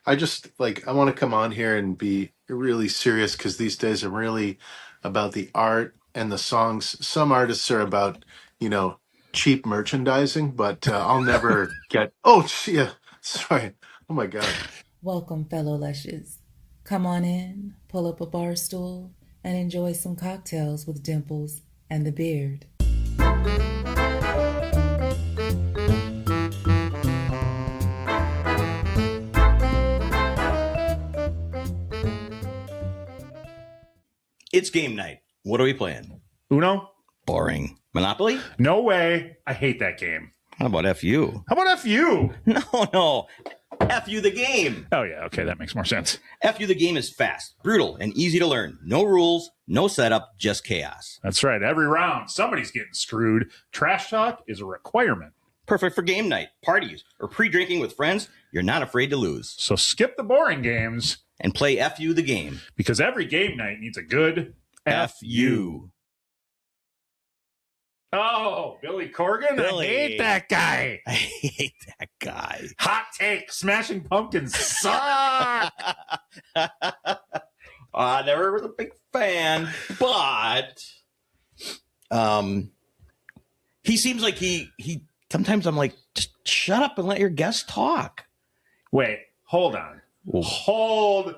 I just like I want to come on here and be really serious because these days I'm really about the art and the songs. Some artists are about, you know, cheap merchandising, but I'll never get. Oh, yeah, sorry. Oh my God. Welcome, fellow Lushes. Come on in, pull up a bar stool, and enjoy some cocktails with Dimples and the Beard. It's game night. What are we playing? Uno? Boring. Monopoly? No way. I hate that game. How about FU? How about FU? No. FU the game. Oh, yeah. Okay, that makes more sense. FU the game is fast, brutal, and easy to learn. No rules, no setup, just chaos. That's right. Every round, somebody's getting screwed. Trash talk is a requirement. Perfect for game night, parties, or pre-drinking with friends. You're not afraid to lose. So skip the boring games And play FU the game. because every game night needs a good FU. Oh, Billy Corgan? Billy. I hate that guy. I hate that guy. Hot take. Smashing Pumpkins suck. I never was a big fan, but he seems like he sometimes I'm like, just shut up and let your guests talk. Wait, hold on. Hold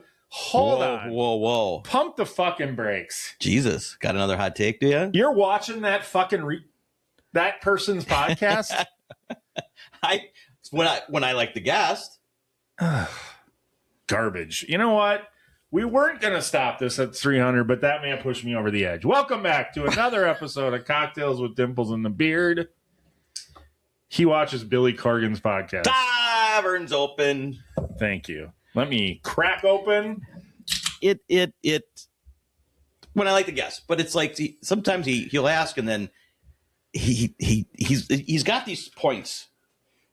on. Whoa. Pump the fucking brakes. Jesus. Got another hot take, do you? You're watching that fucking that person's podcast? When I like the guest. Garbage. You know what? We weren't going to stop this at 300, but that man pushed me over the edge. Welcome back to another episode of Cocktails with Dimples and the Beard. He watches Billy Corgan's podcast. Taverns open. Thank you. Let me crack open. It when I like the guest, but it's like sometimes he'll ask and then he's got these points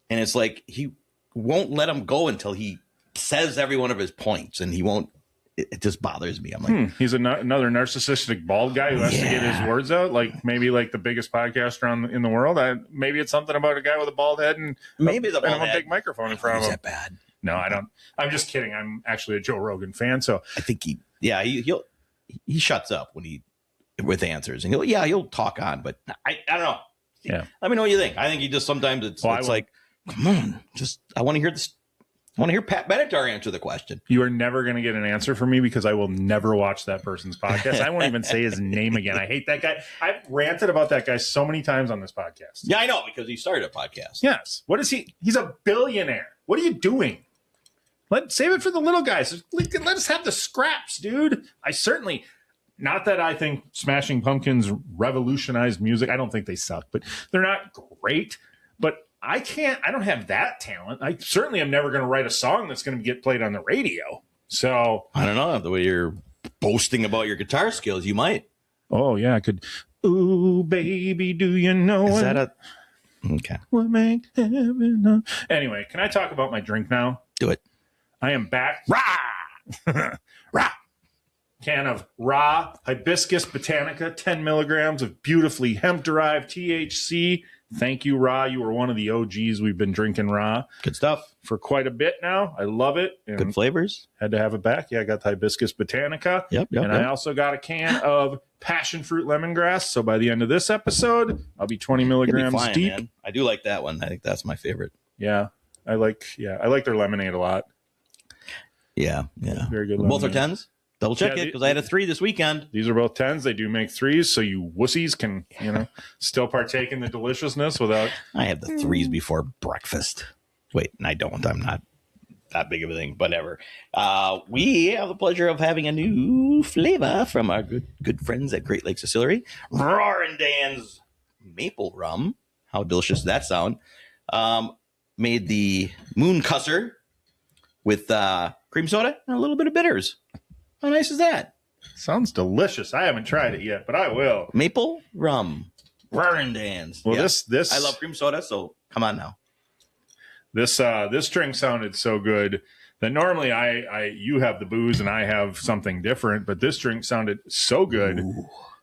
and it's like he won't let them go until he says every one of his points, and he won't. It just bothers me. I'm like, he's another narcissistic bald guy who has to get his words out. Like maybe like the biggest podcaster in the world. Maybe it's something about a guy with a bald head and maybe the bald a head. big microphone in front of Is him. that bad? No, I don't. I'm just kidding. I'm actually a Joe Rogan fan, so I think he shuts up with answers, and he'll talk on, but I don't know. Yeah. Let me know what you think. I think he just sometimes it's like, come on, I want to hear this. I want to hear Pat Benatar answer the question. You are never going to get an answer from me because I will never watch that person's podcast. I won't even say his name again. I hate that guy. I've ranted about that guy so many times on this podcast. Yeah, I know, because he started a podcast. Yes. What is he? He's a billionaire. What are you doing? Save it for the little guys. Let us have the scraps, dude. Not that I think Smashing Pumpkins revolutionized music. I don't think they suck, but they're not great. But I don't have that talent. I certainly am never going to write a song that's going to get played on the radio. So I don't know, the way you're boasting about your guitar skills, you might. Oh yeah, I could. Ooh, baby, do you know Is that a okay? What make heaven know? Anyway, can I talk about my drink now? Do it. I am back. Rah! Rah! Can of raw hibiscus botanica, 10 milligrams of beautifully hemp-derived THC. Thank you, Ra. You were one of the OGs. We've been drinking Ra. Good stuff. For quite a bit now. I love it. And good flavors. Had to have it back. Yeah, I got the hibiscus botanica. Yep. I also got a can of passion fruit lemongrass. So by the end of this episode, I'll be 20 milligrams fine, deep. Man. I do like that one. I think that's my favorite. Yeah. I like their lemonade a lot. Yeah. Very good. Both are 10s. Double check it, because I had a 3 this weekend. These are both 10s. They do make 3s, so you wussies can, still partake in the deliciousness without. I had the 3s before breakfast. Wait, I don't. I'm not that big of a thing, whatever. We have the pleasure of having a new flavor from our good friends at Great Lakes Distillery. Roaring Dan's Maple Rum. How delicious does that sound? Made the Moon Cusser with cream soda and a little bit of bitters. How nice is that? Sounds delicious. I haven't tried it yet, but I will. Maple rum. Roaring Dan's. Well, this I love cream soda, so come on now. This drink sounded so good that normally you have the booze and I have something different, but this drink sounded so good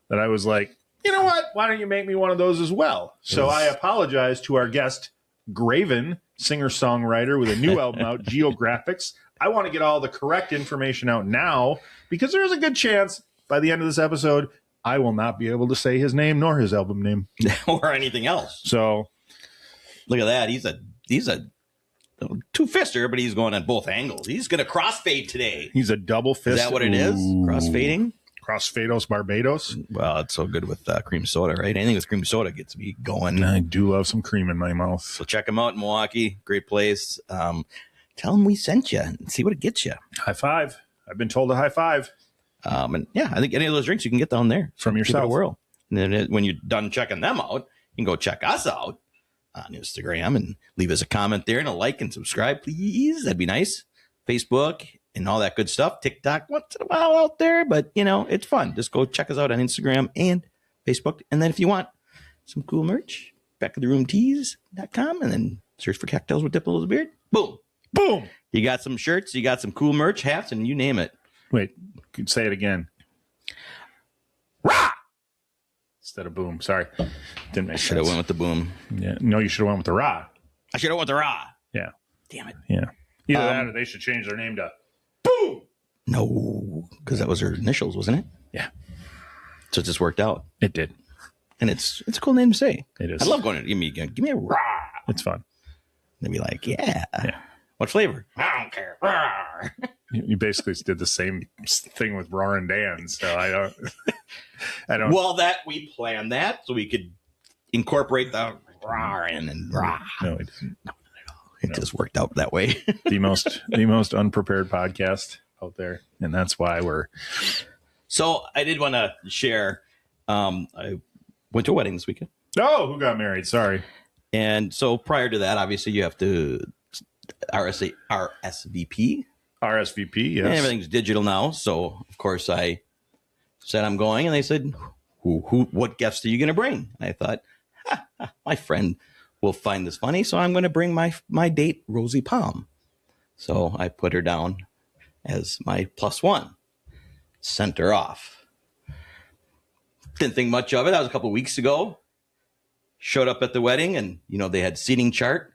that I was like, you know what? Why don't you make me one of those as well? So I apologize to our guest, Graven. singer-songwriter with a new album out, Geographics. I want to get all the correct information out now because there's a good chance by the end of this episode, I will not be able to say his name nor his album name. Or anything else. So look at that. He's a two-fister, but he's going on both angles. He's going to crossfade today. he's a double fist. Is that what it is? Crossfading? Crossfados Barbados. Well, it's so good with cream soda, right? Anything with cream soda gets me going. I do love some cream in my mouth. So check them out in Milwaukee. Great place. Tell them we sent you and see what it gets you. High five. I've been told a high five. And yeah, I think any of those drinks you can get down there From Keep it yourself. a whirl. And then when you're done checking them out, you can go check us out on Instagram and leave us a comment there and a like and subscribe, please. That'd be nice. Facebook and all that good stuff. TikTok once in a while out there, but you know, it's fun. Just go check us out on Instagram and Facebook. And then if you want some cool merch, backoftheroomtees.com and then search for Cocktails with Dimples Beard. Boom. Boom. You got some shirts, you got some cool merch, hats, and you name it. Wait, could say it again. Rah! Instead of boom. Sorry. Didn't make Should have sense. went with the boom. Yeah. No, you should have went with the rah. I should have went with the raw. Yeah. Damn it. Yeah. Either that or they should change their name to Boom. No, because that was her initials, wasn't it? Yeah. So it just worked out. It did. And it's a cool name to say. It is. I love going to give me a raw. It's fun. They'd be like, yeah. Yeah. What flavor? I don't care. Rawr. You basically did the same thing with Raw and Dan, so I don't. Well, that we planned that so we could incorporate the raw in and raw. No, it didn't. It just worked out that way. the most unprepared podcast out there, and that's why we're. So I did want to share. I went to a wedding this weekend. Oh, who got married? Sorry. And so prior to that, obviously you have to RSVP. RSVP, yes. And everything's digital now. So of course I said I'm going, and they said, what guests are you going to bring? And I thought, my friend will find this funny, so I'm going to bring my date, Rosie Palm. So I put her down as my plus one. Sent her off. Didn't think much of it. That was a couple of weeks ago. Showed up at the wedding, and they had seating chart.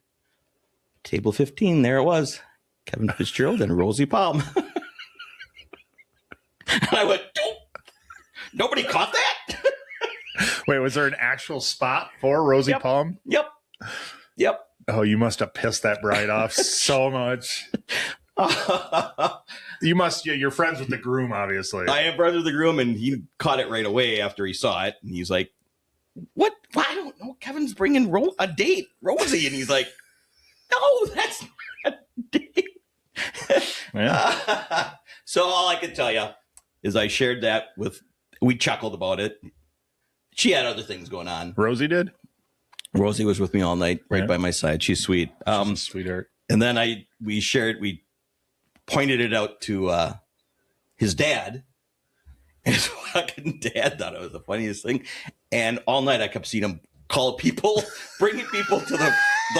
Table 15, there it was. Kevin Fitzgerald and Rosie Palm. And I went, nobody caught that? Wait, was there an actual spot for Rosie Palm? Yep. Oh, you must have pissed that bride off so much. You must. Yeah, you're friends with the groom, obviously. I am friends with the groom, and he caught it right away after he saw it. And he's like, what? Well, I don't know. Kevin's bringing a date, Rosie. And he's like, no, that's not a date. Yeah. So all I can tell you is I shared that we chuckled about it. She had other things going on. Rosie did? Rosie was with me all night, right by my side. She's sweet. She's a sweetheart. And then we pointed it out to his dad. And his fucking dad thought it was the funniest thing. And all night I kept seeing him call people, bringing people to the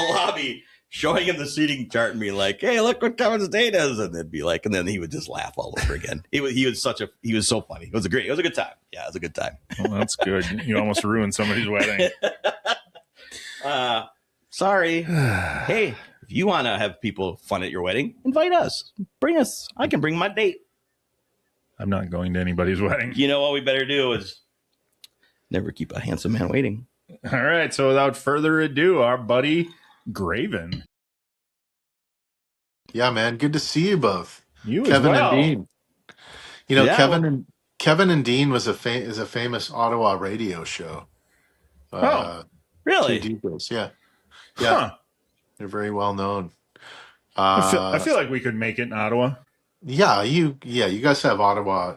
lobby, showing him the seating chart and being like, hey, look what Kevin's date is. And they'd be like, and then he would just laugh all over again. He was so funny. It was a good time. Yeah, it was a good time. Well, that's good. You almost ruined somebody's wedding. Sorry. Hey, if you want to have people fun at your wedding, invite us. Bring us. I can bring my date. I'm not going to anybody's wedding. You know what we better do is never keep a handsome man waiting. All right. So without further ado, our buddy Graven. Yeah, man. Good to see you both. You Kevin as well. and Dean. You know, Yeah, Kevin and Dean was is a famous Ottawa radio show. Really? Two Dimples, yeah. Huh. They're very well known. I feel like we could make it in Ottawa. Yeah, you guys have Ottawa.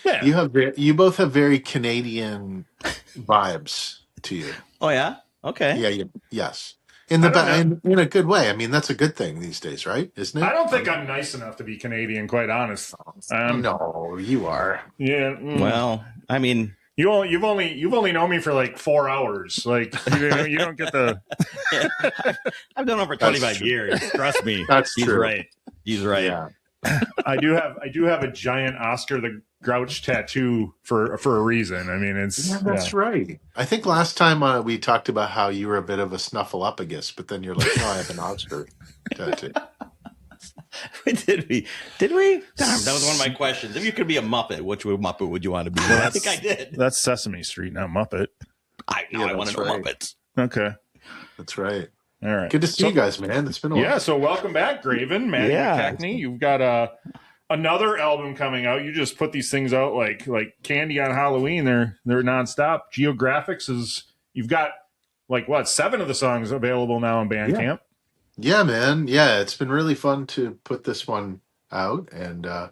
Yeah. You both have very Canadian vibes to you. Oh, yeah? Okay. Yeah, yes. In a good way. I mean, that's a good thing these days, right? Isn't it? I don't think I'm nice enough to be Canadian, quite honest. No, you are. Yeah. Well, I mean, you've only known me for like 4 hours. Like you don't get the. I've done it for 25 years. Trust me. That's He's true. right. He's right. Yeah. I do have a giant Oscar the Grouch tattoo for a reason. I mean, Yeah, that's right. I think last time we talked about how you were a bit of a snuffleupagus, but then you're like, no, I have an Oscar tattoo. Did we? Did we? Damn, that was one of my questions. If you could be a Muppet, which Muppet would you want to be? I think I did. That's Sesame Street, not Muppet. I want to know Muppets. Okay. That's right. All right. Good to see you guys, man. It's been a while. Yeah, so welcome back, Graven, Matty, McKechnie. You've got another album coming out. You just put these things out like candy on Halloween. They're nonstop. Geographics is, you've got 7 of the songs available now on Bandcamp. Yeah, man. Yeah, it's been really fun to put this one out. And are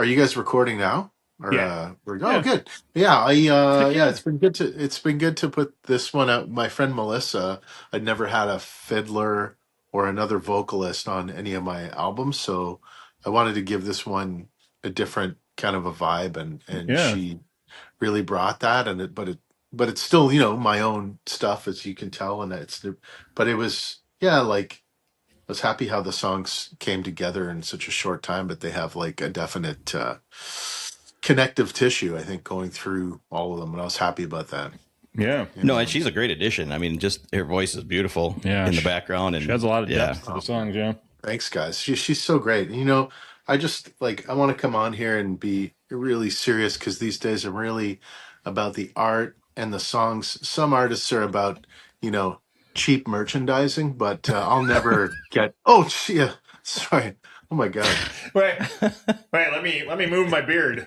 you guys recording now? Or, yeah. Good. Yeah, it's been good to put this one out. My friend Melissa, I'd never had a fiddler or another vocalist on any of my albums, so I wanted to give this one a different kind of a vibe, and she really brought that. And but it's still my own stuff, as you can tell, and but it was I was happy how the songs came together in such a short time, but they have like a definite connective tissue, I think, going through all of them, and I was happy about that. Yeah. No, and she's a great addition. I mean, just her voice is beautiful in the background, and she has a lot of depth to the songs. Yeah. Thanks, guys. She's so great. I just I want to come on here and be really serious, because these days I'm really about the art and the songs. Some artists are about cheap merchandising, but I'll never get. Oh, yeah. Sorry. Oh my God. Wait. Let me move my beard.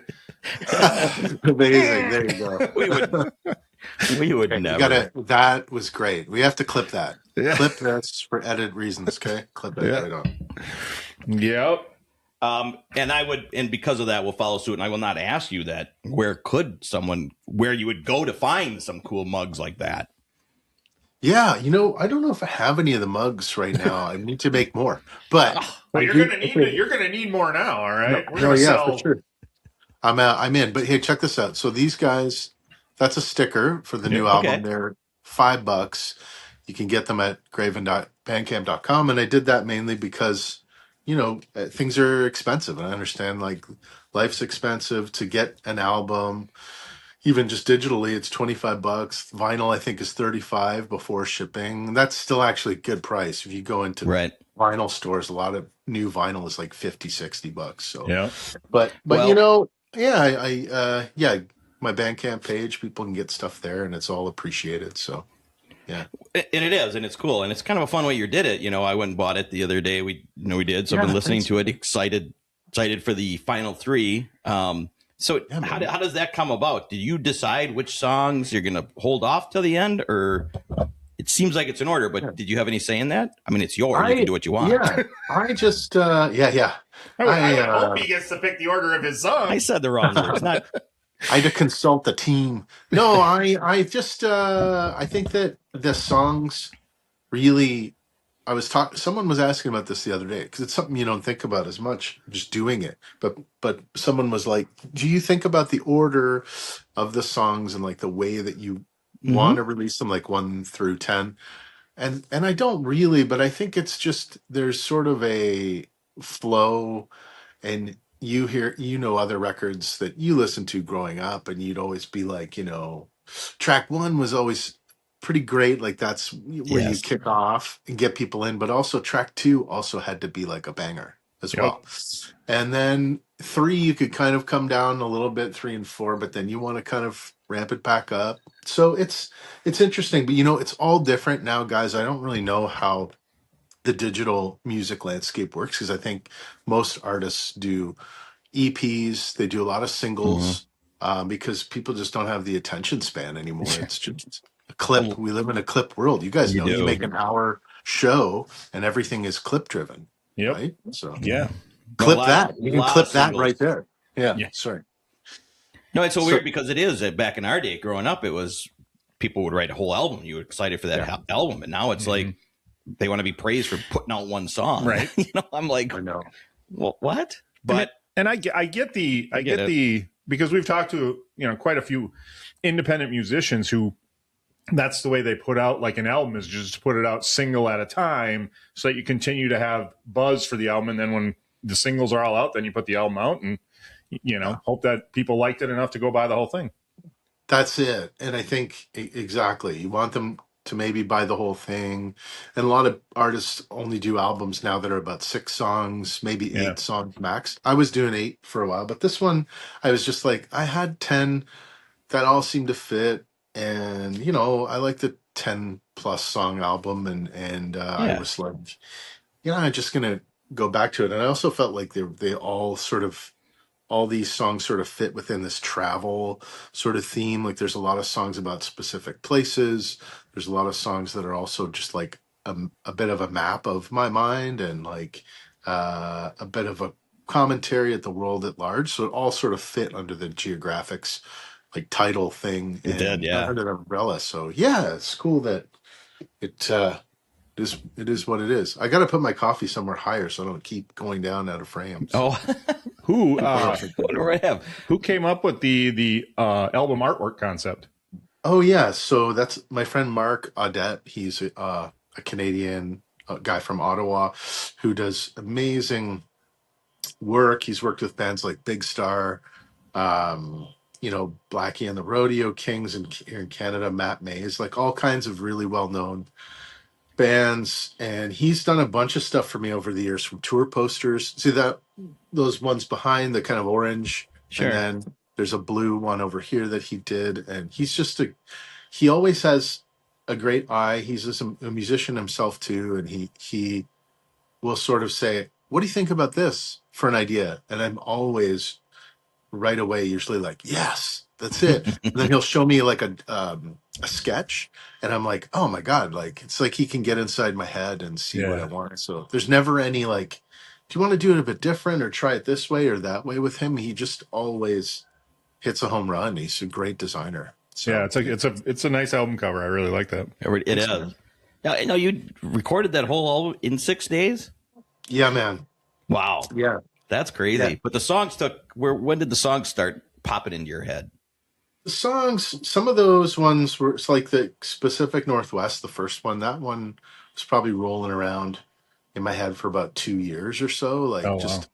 Amazing. There you go. We would never. That was great. We have to clip that. Yeah. Clip this for edit reasons. Okay. Clip it right on. Yep. And because of that, we'll follow suit. And I will not ask you that. Where you would go to find some cool mugs like that? Yeah, I don't know if I have any of the mugs right now. I need to make more, but you're gonna need more now. All right. For sure. I'm in. But hey, check this out. So these guys, that's a sticker for the new album. They're $5. You can get them at graven.bandcamp.com. And I did that mainly because things are expensive, and I understand life's expensive. To get an album, even just digitally, it's $25. Vinyl, I think, is $35 before shipping. That's still actually a good price. If you go into vinyl stores, a lot of new vinyl is like $50-$60. So yeah. But my Bandcamp page, people can get stuff there, and it's all appreciated. So yeah. And it is, and it's cool, and it's kind of a fun way you did it. I went and bought it the other day. We did. So I've been listening to it, excited for the final 3. So how does that come about? Did you decide which songs you're going to hold off till the end, or it seems like it's in order, but did you have any say in that? I mean, it's yours. You can do what you want. Yeah, I just, I hope he gets to pick the order of his songs. I said the wrong words. Not. I had to consult the team. No, I just, I think that the songs really, someone was asking about this the other day, because it's something you don't think about as much, just doing it. But someone was like, do you think about the order of the songs and the way that you want to release them, 1 through 10? And I don't really, but I think it's just, there's sort of a flow, and you hear, other records that you listened to growing up, and you'd always be like, track 1 was always pretty great. That's where you kick off and get people in. But also track 2 also had to be like a banger as well. And then 3, you could kind of come down a little bit, 3 and 4, but then you want to kind of ramp it back up. So it's interesting, but it's all different now, guys. I don't really know how the digital music landscape works, because I think most artists do EPs. They do a lot of singles, because people just don't have the attention span anymore. It's just a clip. We live in a clip world. You guys know you make an hour show and everything is clip driven. Yep. Right? So Clip that. You can clip that right there. Yeah. Sorry. No, it's so weird, because it is back in our day growing up, it was people would write a whole album. You were excited for that album. And now it's like they want to be praised for putting out one song. Right. I'm like, I know. Well, what? But I get the because we've talked to, quite a few independent musicians who that's the way they put out an album, is just to put it out single at a time, so that you continue to have buzz for the album. And then when the singles are all out, then you put the album out and, hope that people liked it enough to go buy the whole thing. That's it. And I think exactly, you want them to maybe buy the whole thing. And a lot of artists only do albums now that are about 6 songs, maybe Yeah. 8 songs max. I was doing 8 for a while, but this one, I was just like, I had 10 that all seemed to fit. And, I like the 10 plus song album. And I Yeah. was like, I'm just going to go back to it. And I also felt like they all these songs sort of fit within this travel sort of theme. Like there's a lot of songs about specific places. There's a lot of songs that are also just like a bit of a map of my mind and like a bit of a commentary at the world at large. So it all sort of fit under the Geographics like title thing It did, and yeah. under the umbrella. So yeah, it's cool that it is what it is. I got to put my coffee somewhere higher so I don't keep going down out of frame. So. Oh, Who what do I have? who came up with the album artwork concept? Oh yeah, so that's my friend Mark Audette. He's a Canadian guy from Ottawa who does amazing work. He's worked with bands like Big Star, Blackie and the Rodeo Kings here in Canada, Matt Mays, like all kinds of really well-known bands. And he's done a bunch of stuff for me over the years, from tour posters. See those ones behind, the kind of orange, Sure. and then there's a blue one over here that he did. And he always has a great eye. He's just a musician himself too. And he will sort of say, what do you think about this, for an idea? And I'm always right away, usually like, yes, that's it. And then he'll show me like a sketch and I'm like, oh my God, like, it's like he can get inside my head and see what I want. So there's never any like, do you want to do it a bit different or try it this way or that way with him? He just always hits a home run. He's a great designer. So, yeah, it's a nice album cover. I really like that. It is. Now, I know you recorded that whole album in 6 days. Yeah, man. Wow. Yeah. That's crazy. Yeah. But the songs when did the songs start popping into your head? The songs, some of those ones were, it's like the Pacific Northwest, the first one, that one was probably rolling around in my head for about 2 years or so, like just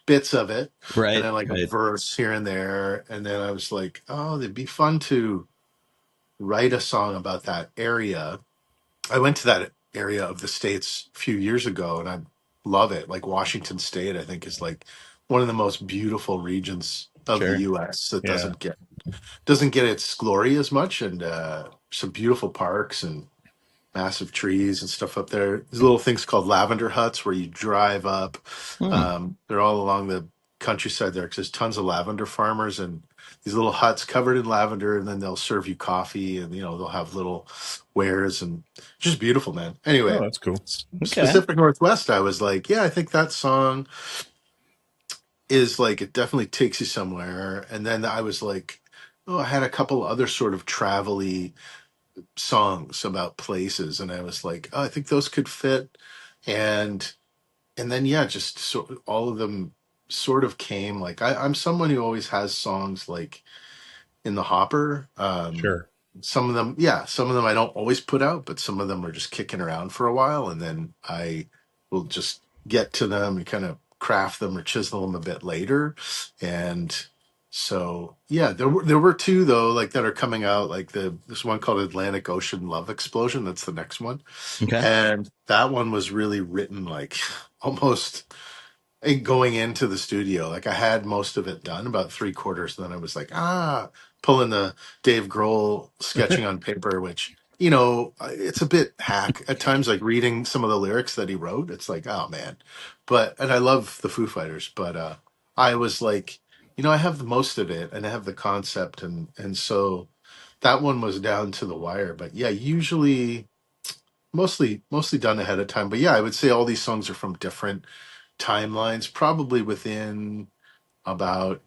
bits of it. Right. And then like a verse here and there. And then I was like, oh, it'd be fun to write a song about that area. I went to that area of the States a few years ago and I love it. Like Washington State, I think, is like one of the most beautiful regions of the US that doesn't get its glory as much. And some beautiful parks and massive trees and stuff up there. There's little things called lavender huts where you drive up. They're all along the countryside there because there's tons of lavender farmers and these little huts covered in lavender, and then they'll serve you coffee and they'll have little wares and just beautiful, man. Anyway, that's cool. Pacific Northwest, I was like, yeah, I think that song is like, it definitely takes you somewhere. And then I was like, I had a couple other sort of travel-y songs about places, and I was like, I think those could fit. And then just all of them sort of came. Like I'm someone who always has songs like in the hopper. Some of them I don't always put out, but some of them are just kicking around for a while, and then I will just get to them and kind of craft them or chisel them a bit later. And so there were 2 though, like that are coming out, like this one called Atlantic Ocean Love Explosion. That's the next one. And that one was really written like almost going into the studio. Like I had most of it done, about 3/4, and then I was like, pulling the Dave Grohl sketching on paper, which, it's a bit hack at times, like reading some of the lyrics that he wrote. It's like, oh man. And I love the Foo Fighters, but I was like, I have the most of it and I have the concept. And so that one was down to the wire, but usually mostly done ahead of time. But I would say all these songs are from different timelines, probably within about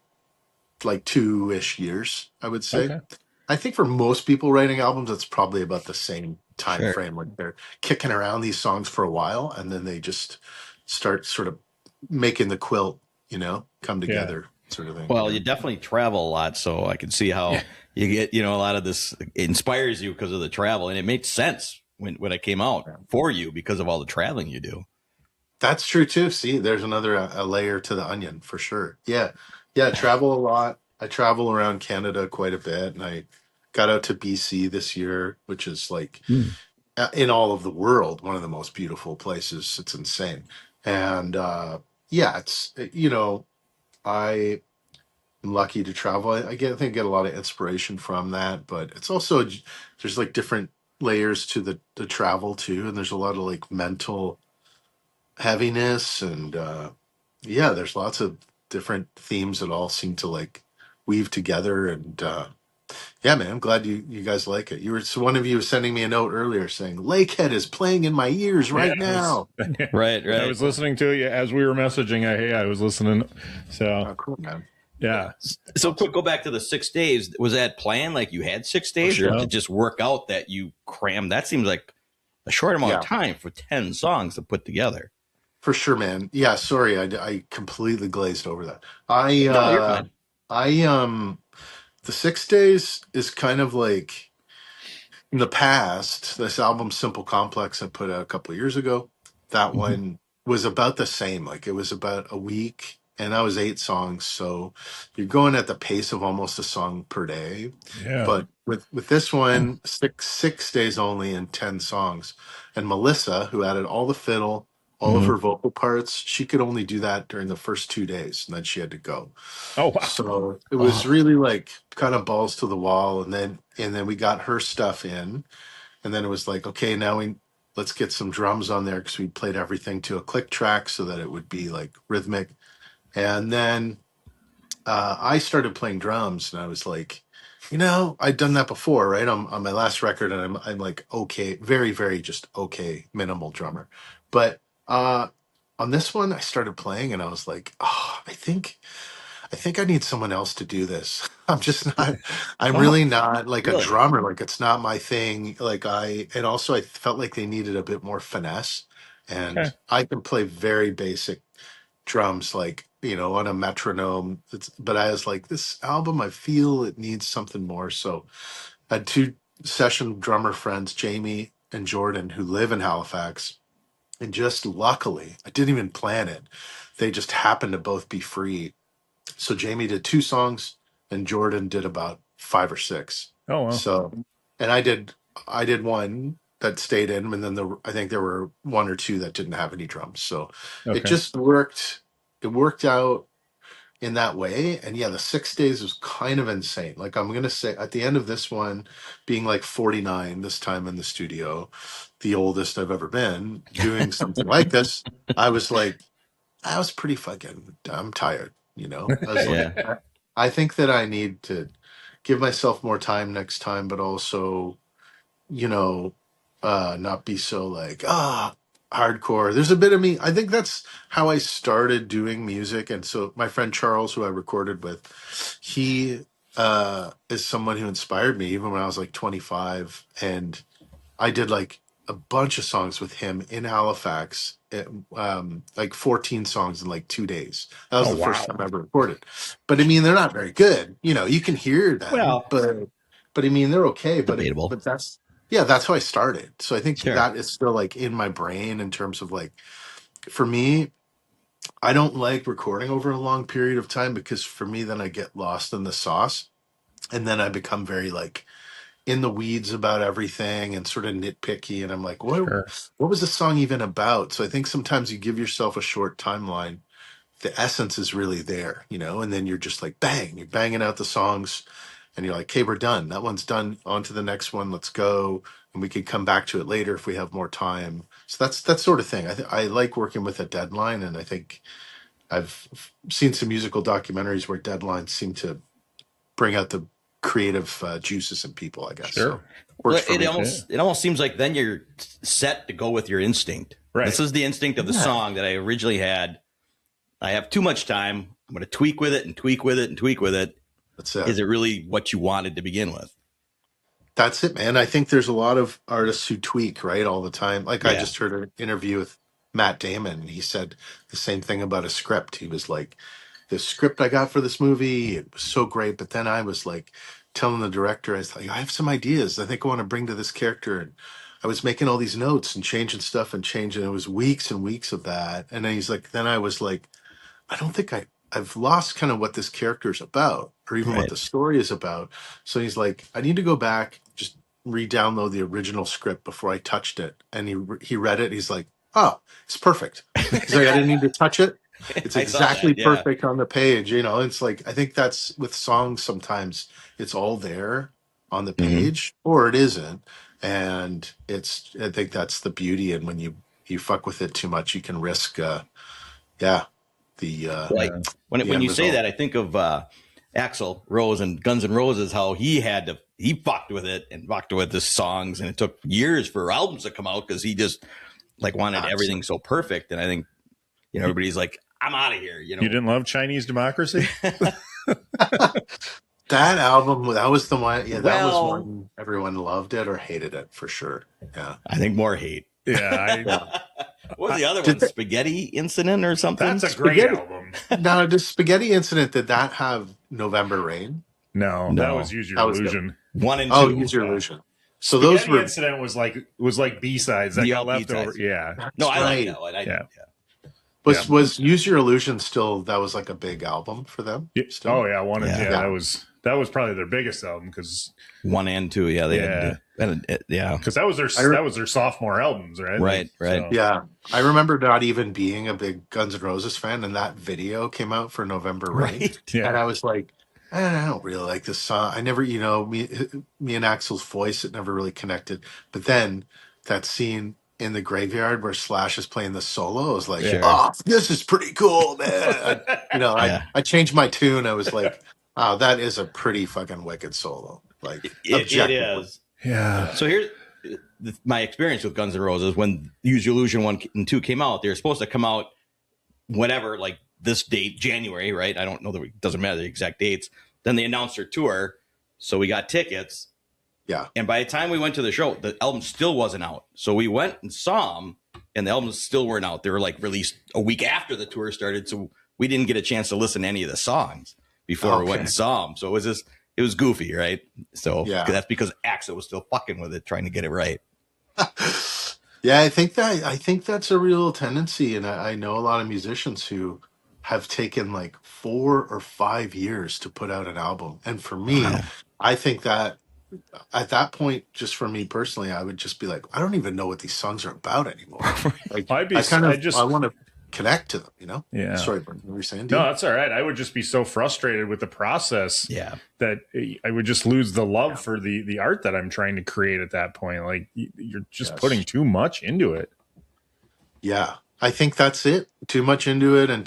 like 2-ish years, I would say. Okay. I think for most people writing albums, it's probably about the same time frame. Like they're kicking around these songs for a while and then they just start sort of making the quilt, come together. Sort of thing. Well, you definitely travel a lot, so I can see how you get, a lot of this inspires you because of the travel, and it makes sense when it came out for you because of all the traveling you do. That's true too. See, there's another a layer to the onion for sure. Yeah, yeah. I travel a lot. I travel around Canada quite a bit, and I got out to BC this year, which is like Hmm. in all of the world one of the most beautiful places. It's insane, and yeah, it's I am lucky to travel. I think get a lot of inspiration from that, but it's also there's like different layers to the travel too, and there's a lot of like mental heaviness and yeah, there's lots of different themes that all seem to like weave together and yeah, man, I'm glad you guys like it. You were so one of you was sending me a note earlier saying Lakehead is playing in my ears Yeah, right now. Right, I right. was listening to you as we were messaging. I was listening. So Oh, cool, man. yeah, So quick, go back to the 6 days. Was that planned? Like you had 6 days, or For did sure. it just work out that you crammed? That seems like a short amount of Yeah, time for 10 songs to put together. for sure, man. Yeah, sorry, I completely glazed over that. I No, you're uh fine. I the 6 days is kind of like in the past, this album Simple Complex I put out a couple of years ago, that Mm-hmm. one was about the same. Like it was about a week and that was 8 songs. So you're going at the pace of almost a song per day. yeah. But with this one, six days only and 10 songs. And Melissa, who added all the fiddle, all of Mm-hmm. her vocal parts, she could only do that during the first 2 days, and then she had to go. Oh wow. So it was Oh, really like kind of balls to the wall, and then we got her stuff in, and then it was like, okay, now we let's get some drums on there because we played everything to a click track so that it would be like rhythmic. And then I started playing drums, and I was like, I'd done that before, right? On my last record, and I'm like okay, very very just okay, minimal drummer, but on this one I started playing, and I was like, oh, I think I need someone else to do this. I'm just not, I'm oh, really not like a really? drummer. Like it's not my thing. And also I felt like they needed a bit more finesse. Okay. And I can play very basic drums, like, on a metronome. But I was like, this album, I feel it needs something more. So I had two session drummer friends, Jamie and Jordan, who live in Halifax. And just luckily, I didn't even plan it. They just happened to both be free, so Jamie did 2 songs and Jordan did about 5 or 6. Oh well. So, and I did one that stayed in, and then I think there were 1 or 2 that didn't have any drums. So it Okay. just worked. It worked out in that way. And yeah, the 6 days was kind of insane. Like I'm going to say at the end of this one, being like 49 this time in the studio, the oldest I've ever been doing something like this, I was like, I was pretty fucking. I'm tired. I was like, Yeah. I think that I need to give myself more time next time, but also, you know, not be so like hardcore. There's a bit of me. I think that's how I started doing music, and so my friend Charles, who I recorded with, he is someone who inspired me even when I was like 25, and I did like a bunch of songs with him in Halifax, like 14 songs in like 2 days. That was Oh the first wow. time I ever recorded. But I mean, they're not very good. You can hear them, Well, but I mean, they're okay. debatable. But that's how I started. So I think Sure. that is still like in my brain in terms of like, for me, I don't like recording over a long period of time because for me, then I get lost in the sauce, and then I become very like in the weeds about everything and sort of nitpicky, and I'm like, Sure. what was the song even about? So I think sometimes you give yourself a short timeline, the essence is really there, and then you're just like bang, you're banging out the songs, and you're like, okay, we're done, that one's done, on to the next one, let's go, and we could come back to it later if we have more time. So that's that sort of thing. I like working with a deadline, and I think I've seen some musical documentaries where deadlines seem to bring out the creative juices in people, I guess. Sure. So works Well, for it me. Yeah. almost it almost seems like then you're set to go with your instinct. Right. This is the instinct of the Yeah, song that I originally had. I have too much time. I'm going to tweak with it and tweak with it and tweak with it. that's it. Is it really what you wanted to begin with? That's it, man. I think there's a lot of artists who tweak, right, all the time. Like I Yeah. just heard an interview with Matt Damon, and he said the same thing about a script. He was like, the script I got for this movie, it was so great, but then I was like telling the director, I was like, I have some ideas I think I want to bring to this character, and I was making all these notes and changing stuff and changing. It was weeks and weeks of that. And then he's like, then I was like, I don't think I've lost kind of what this character is about or even what Right. the story is about. So he's like, I need to go back, just re-download the original script before I touched it. And he read it. He's like, oh, it's perfect. He's like, I didn't need to touch it. It's I saw exactly that. Yeah. perfect on the page. You know, it's like, I think that's with songs, sometimes it's all there on the Mhm. page or it isn't. And I think that's the beauty. And when you fuck with it too much, you can risk, yeah, the Like when the when end you say result. that, I think of Axl Rose and Guns N' Roses, how he fucked with it and fucked with the songs, and it took years for albums to come out because he just like wanted everything so perfect. And I think everybody's like, I'm out of here. You didn't love Chinese Democracy? That album, that was the one. Yeah, that was Well, one everyone loved it or hated it for sure. Yeah, I think more hate. Yeah, yeah. What was the other Did one? Spaghetti Incident or something? that's a great Spaghetti? album. Now, the Spaghetti Incident, did that have November Rain? No, that No. was Use Your That was good. Illusion. 1 and 2. Oh, Use Your Yeah. Illusion. So those Spaghetti were Incident was like B-sides that The got alt left B-sides. over. Yeah. that's No, I like right. that one. Yeah. Was Use Your Illusion still? That was like a big album for them. Still. Oh yeah, one and Yeah. yeah, that was probably their biggest album because 1 and 2. Yeah, they Yeah. yeah. that was their sophomore albums, right? Right, right. Yeah, I remember not even being a big Guns N' Roses fan, and that video came out for November Rain, Right. and Yeah. I was like, I don't really like this song. I never, me and Axel's voice, it never really connected. But then that scene in the graveyard where Slash is playing the solo, I was like, Sure. oh, this is pretty cool, man. Yeah. I changed my tune. I was like, oh, that is a pretty fucking wicked solo. Like, It objectively. is. Yeah. So here's my experience with Guns N' Roses. When Use Your Illusion 1 and 2 came out, they were supposed to come out whenever, like this date, January, right? I don't know, it doesn't matter the exact dates. Then they announced their tour, so we got tickets. Yeah. And by the time we went to the show, the album still wasn't out. So we went and saw them, and the albums still weren't out. They were like released a week after the tour started, so we didn't get a chance to listen to any of the songs before we went and saw them. So it was goofy, right? So Yeah. that's because Axl was still fucking with it, trying to get it right. Yeah, I think that's a real tendency, and I know a lot of musicians who have taken like 4 or 5 years to put out an album. And for me, Wow. I think that at that point, just for me personally, I would just be like, I don't even know what these songs are about anymore. Like, I want to connect to them, you know? Yeah. Sorry, Brent, what were you saying? No, that's all right. I would just be so frustrated with the process Yeah. that I would just lose the love for the art that I'm trying to create at that point. Like you're just putting too much into it. Yeah, I think that's it. Too much into it and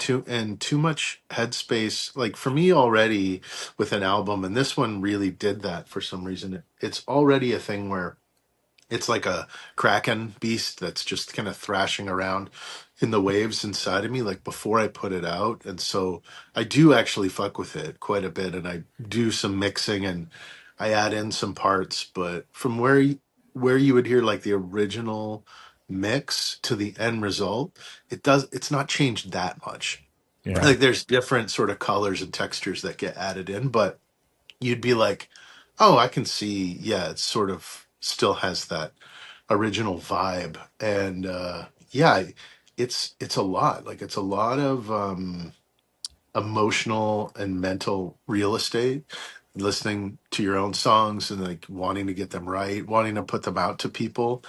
too much headspace. Like for me already with an album, and this one really did that for some reason. It's already a thing where it's like a kraken beast that's just kind of thrashing around in the waves inside of me, like before I put it out. And so I do actually fuck with it quite a bit, and I do some mixing and I add in some parts. But from where you would hear like the original mix to the end result, it's not changed that much. Yeah. Like there's different sort of colors and textures that get added in, but you'd be like, oh, I can see, yeah, it sort of still has that original vibe. And yeah, it's a lot. Like it's a lot of emotional and mental real estate, listening to your own songs and like wanting to get them right, wanting to put them out to people.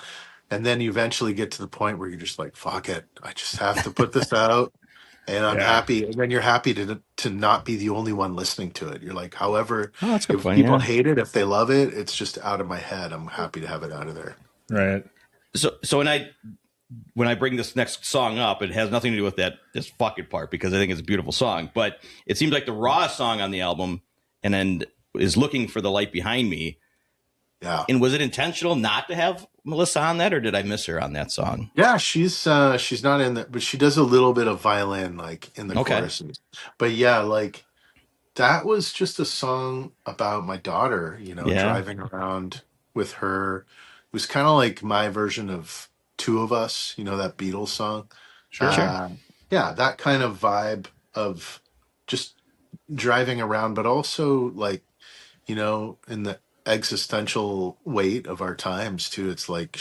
And then you eventually get to the point where you're just like, fuck it, I just have to put this out. And I'm happy. And then you're happy to not be the only one listening to it. You're like, however, Oh, that's a good if point, people yeah. hate it, if they love it, it's just out of my head. I'm happy to have it out of there. Right. So when I bring this next song up, it has nothing to do with this fucking part because I think it's a beautiful song. But it seems like the raw song on the album and then is Looking for the Light Behind Me. Yeah. And was it intentional not to have Melissa on that, or did I miss her on that song? Yeah, she's not in that, but she does a little bit of violin like in the choruses. But yeah, like that was just a song about my daughter, driving around with her. It was kind of like my version of Two of Us, that Beatles song. Sure. Yeah, that kind of vibe of just driving around, but also like, in the existential weight of our times too. It's like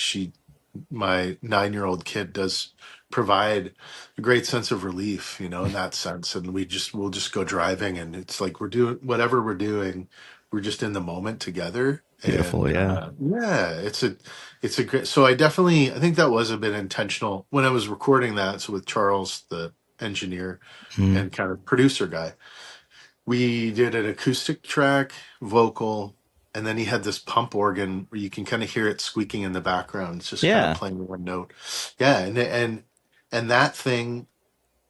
my 9-year-old kid does provide a great sense of relief, in that sense. And we'll just go driving, and it's like we're doing whatever we're doing, we're just in the moment together. Beautiful, And yeah. yeah, it's a great. So I think that was a bit intentional when I was recording that. So with Charles, the engineer Mm. and kind of producer guy, we did an acoustic track, vocal, and then he had this pump organ where you can kind of hear it squeaking in the background. It's just kind of Yeah. playing one note. Yeah, and that thing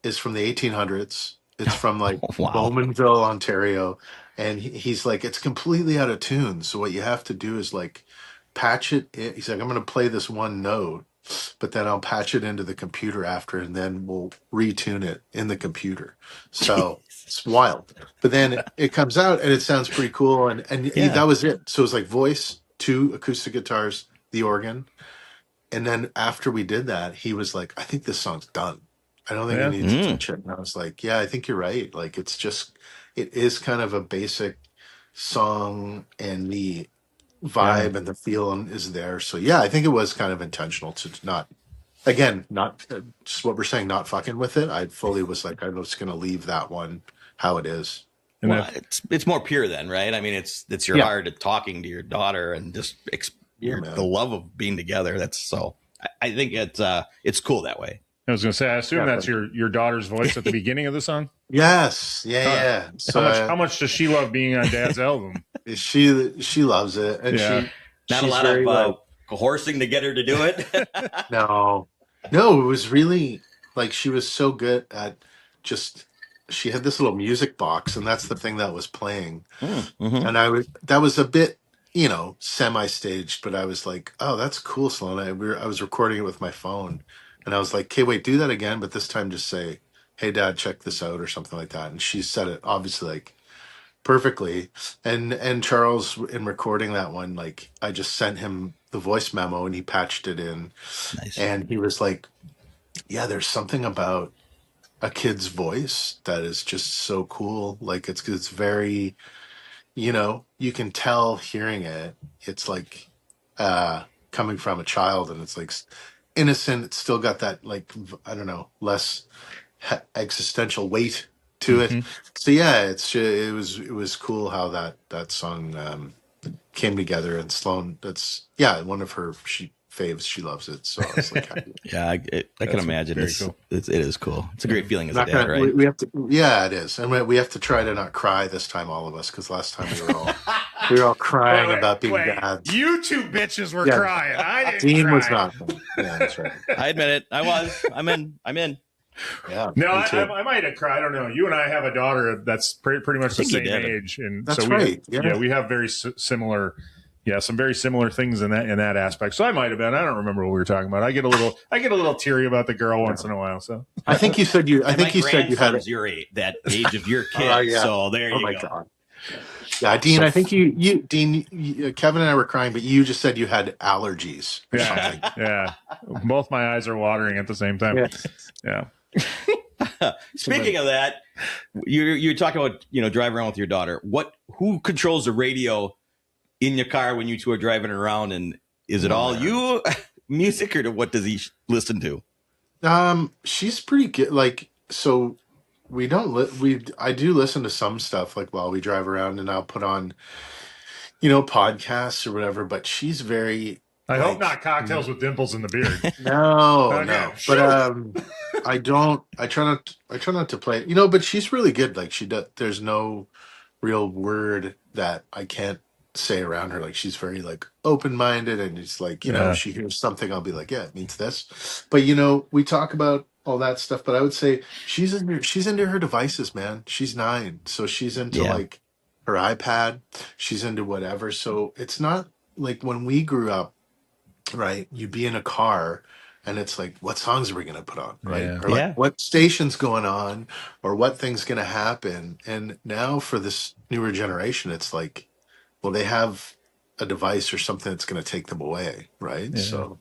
is from the 1800s. It's from like Wow. Bowmanville, Ontario, and he's like, it's completely out of tune. So what you have to do is like patch it. He's like, I'm going to play this one note, but then I'll patch it into the computer after, and then we'll retune it in the computer. So it's wild. But then it comes out and it sounds pretty cool. Yeah. That was it. So it was like voice, 2 acoustic guitars, the organ. And then after we did that, he was like, I think this song's done. I don't think I need to touch it. And I was like, yeah, I think you're right. Like, it is kind of a basic song, and the vibe and the feeling is there. So yeah, I think it was kind of intentional to not, again, not just what we're saying, not fucking with it. I fully was like, I'm just going to leave that one how it is. And Well, it's more pure then, right? I mean, it's your heart talking to your daughter and just the love of being together. That's so. I think it's cool that way. I was going to say, I assume that's your daughter's voice at the beginning of the song. Yes, yeah. So how much does she love being on Dad's album? She loves it, and not a lot of coercing to get her to do it. No, it was really like she was so good at just. She had this little music box, and that's the thing that was playing. Mm-hmm. And that was a bit, semi-staged, but I was like, oh, that's cool, Sloan. I was recording it with my phone, and I was like, okay, wait, do that again, but this time just say, hey, Dad, check this out, or something like that. And she said it obviously like perfectly. And Charles, in recording that one, like I just sent him the voice memo, and he patched it in. Nice. And he was like, yeah, there's something about a kid's voice that is just so cool. Like it's very, you can tell hearing it. It's like coming from a child, and it's like innocent. It's still got that, like, I don't know, less existential weight to it. So yeah, it was cool how that song came together. And Sloan, that's one of her faves. She loves it. So I was like, yeah, I can imagine. Cool. It is cool. It's a great feeling as a dad, right? We have to, it is, and we have to try to not cry this time, all of us, because last time we were all crying about being dads. You two bitches were crying. I didn't. Dean cry. was not. Yeah, that's right. I admit it. I was. I'm in. Yeah. No, I might have cried. I don't know. You and I have a daughter that's pretty much the same age, and that's so right. we have very similar. Yeah, some very similar things in that aspect. So I might have been. I don't remember what we were talking about. I get a little teary about the girl once in a while. So I think you said you. I think you said you had your age, that age of your kid. So there you go. God. Yeah, Dean. I think Dean, Kevin and I were crying, but you just said you had allergies. Or something. Yeah. Both my eyes are watering at the same time. Yeah. Speaking of that, you're talking about driving around with your daughter. Who controls the radio in your car when you two are driving around, and is it all you music, or what does he listen to? She's pretty good. Like, so we don't I do listen to some stuff like while we drive around, and I'll put on podcasts or whatever, but she's very I hope not Cocktails with Dimples in the Beard. No. But I try not to play it. But she's really good. Like there's no real word that I can't say around her. Like she's very like open-minded, and it's like she hears something, I'll be like, yeah, it means this. But we talk about all that stuff, but I would say she's into her devices, man. She's 9, so she's into like her iPad, she's into whatever. So it's not like when we grew up, right, you'd be in a car and it's like, what songs are we going to put on, right? Or like, what station's going on, or what thing's going to happen. And now for this newer generation, it's like, well, they have a device or something that's going to take them away, right? So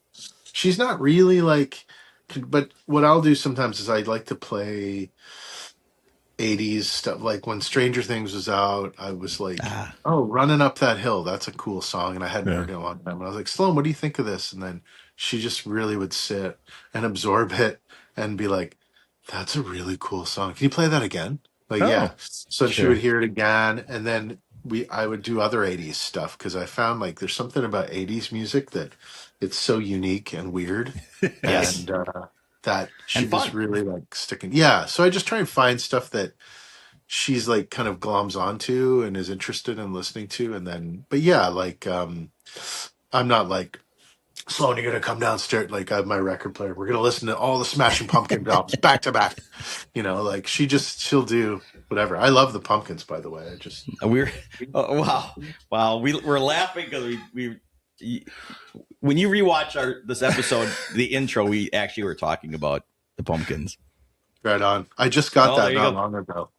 she's not really like, but what I'll do sometimes is I like to play '80s stuff. Like when Stranger Things was out, I was like, Ah, "Oh, Running Up That Hill, that's a cool song," and I hadn't Yeah. heard it in a long time. And I was like, "Sloan, what do you think of this?" And then she just really would sit and absorb it and be like, "That's a really cool song. Can you play that again?" Like, yeah. Oh, So she would sure. hear it again, and then I would do other '80s stuff because I found like there's something about '80s music that it's so unique and weird, Yes. and that she And was fun. really like sticking. Yeah, so I just try and find stuff that she's like kind of gloms onto and is interested in listening to, and then but yeah, like I'm not like Sloan, you're gonna come downstairs. Like I have my record player. We're gonna listen to all the Smashing Pumpkins albums back to back. Like she'll do whatever. I love the Pumpkins, by the way. I just We're oh, wow. We're laughing because when you rewatch this episode, the intro, we actually were talking about the Pumpkins. right on. I just got Oh, there that you not go. long ago,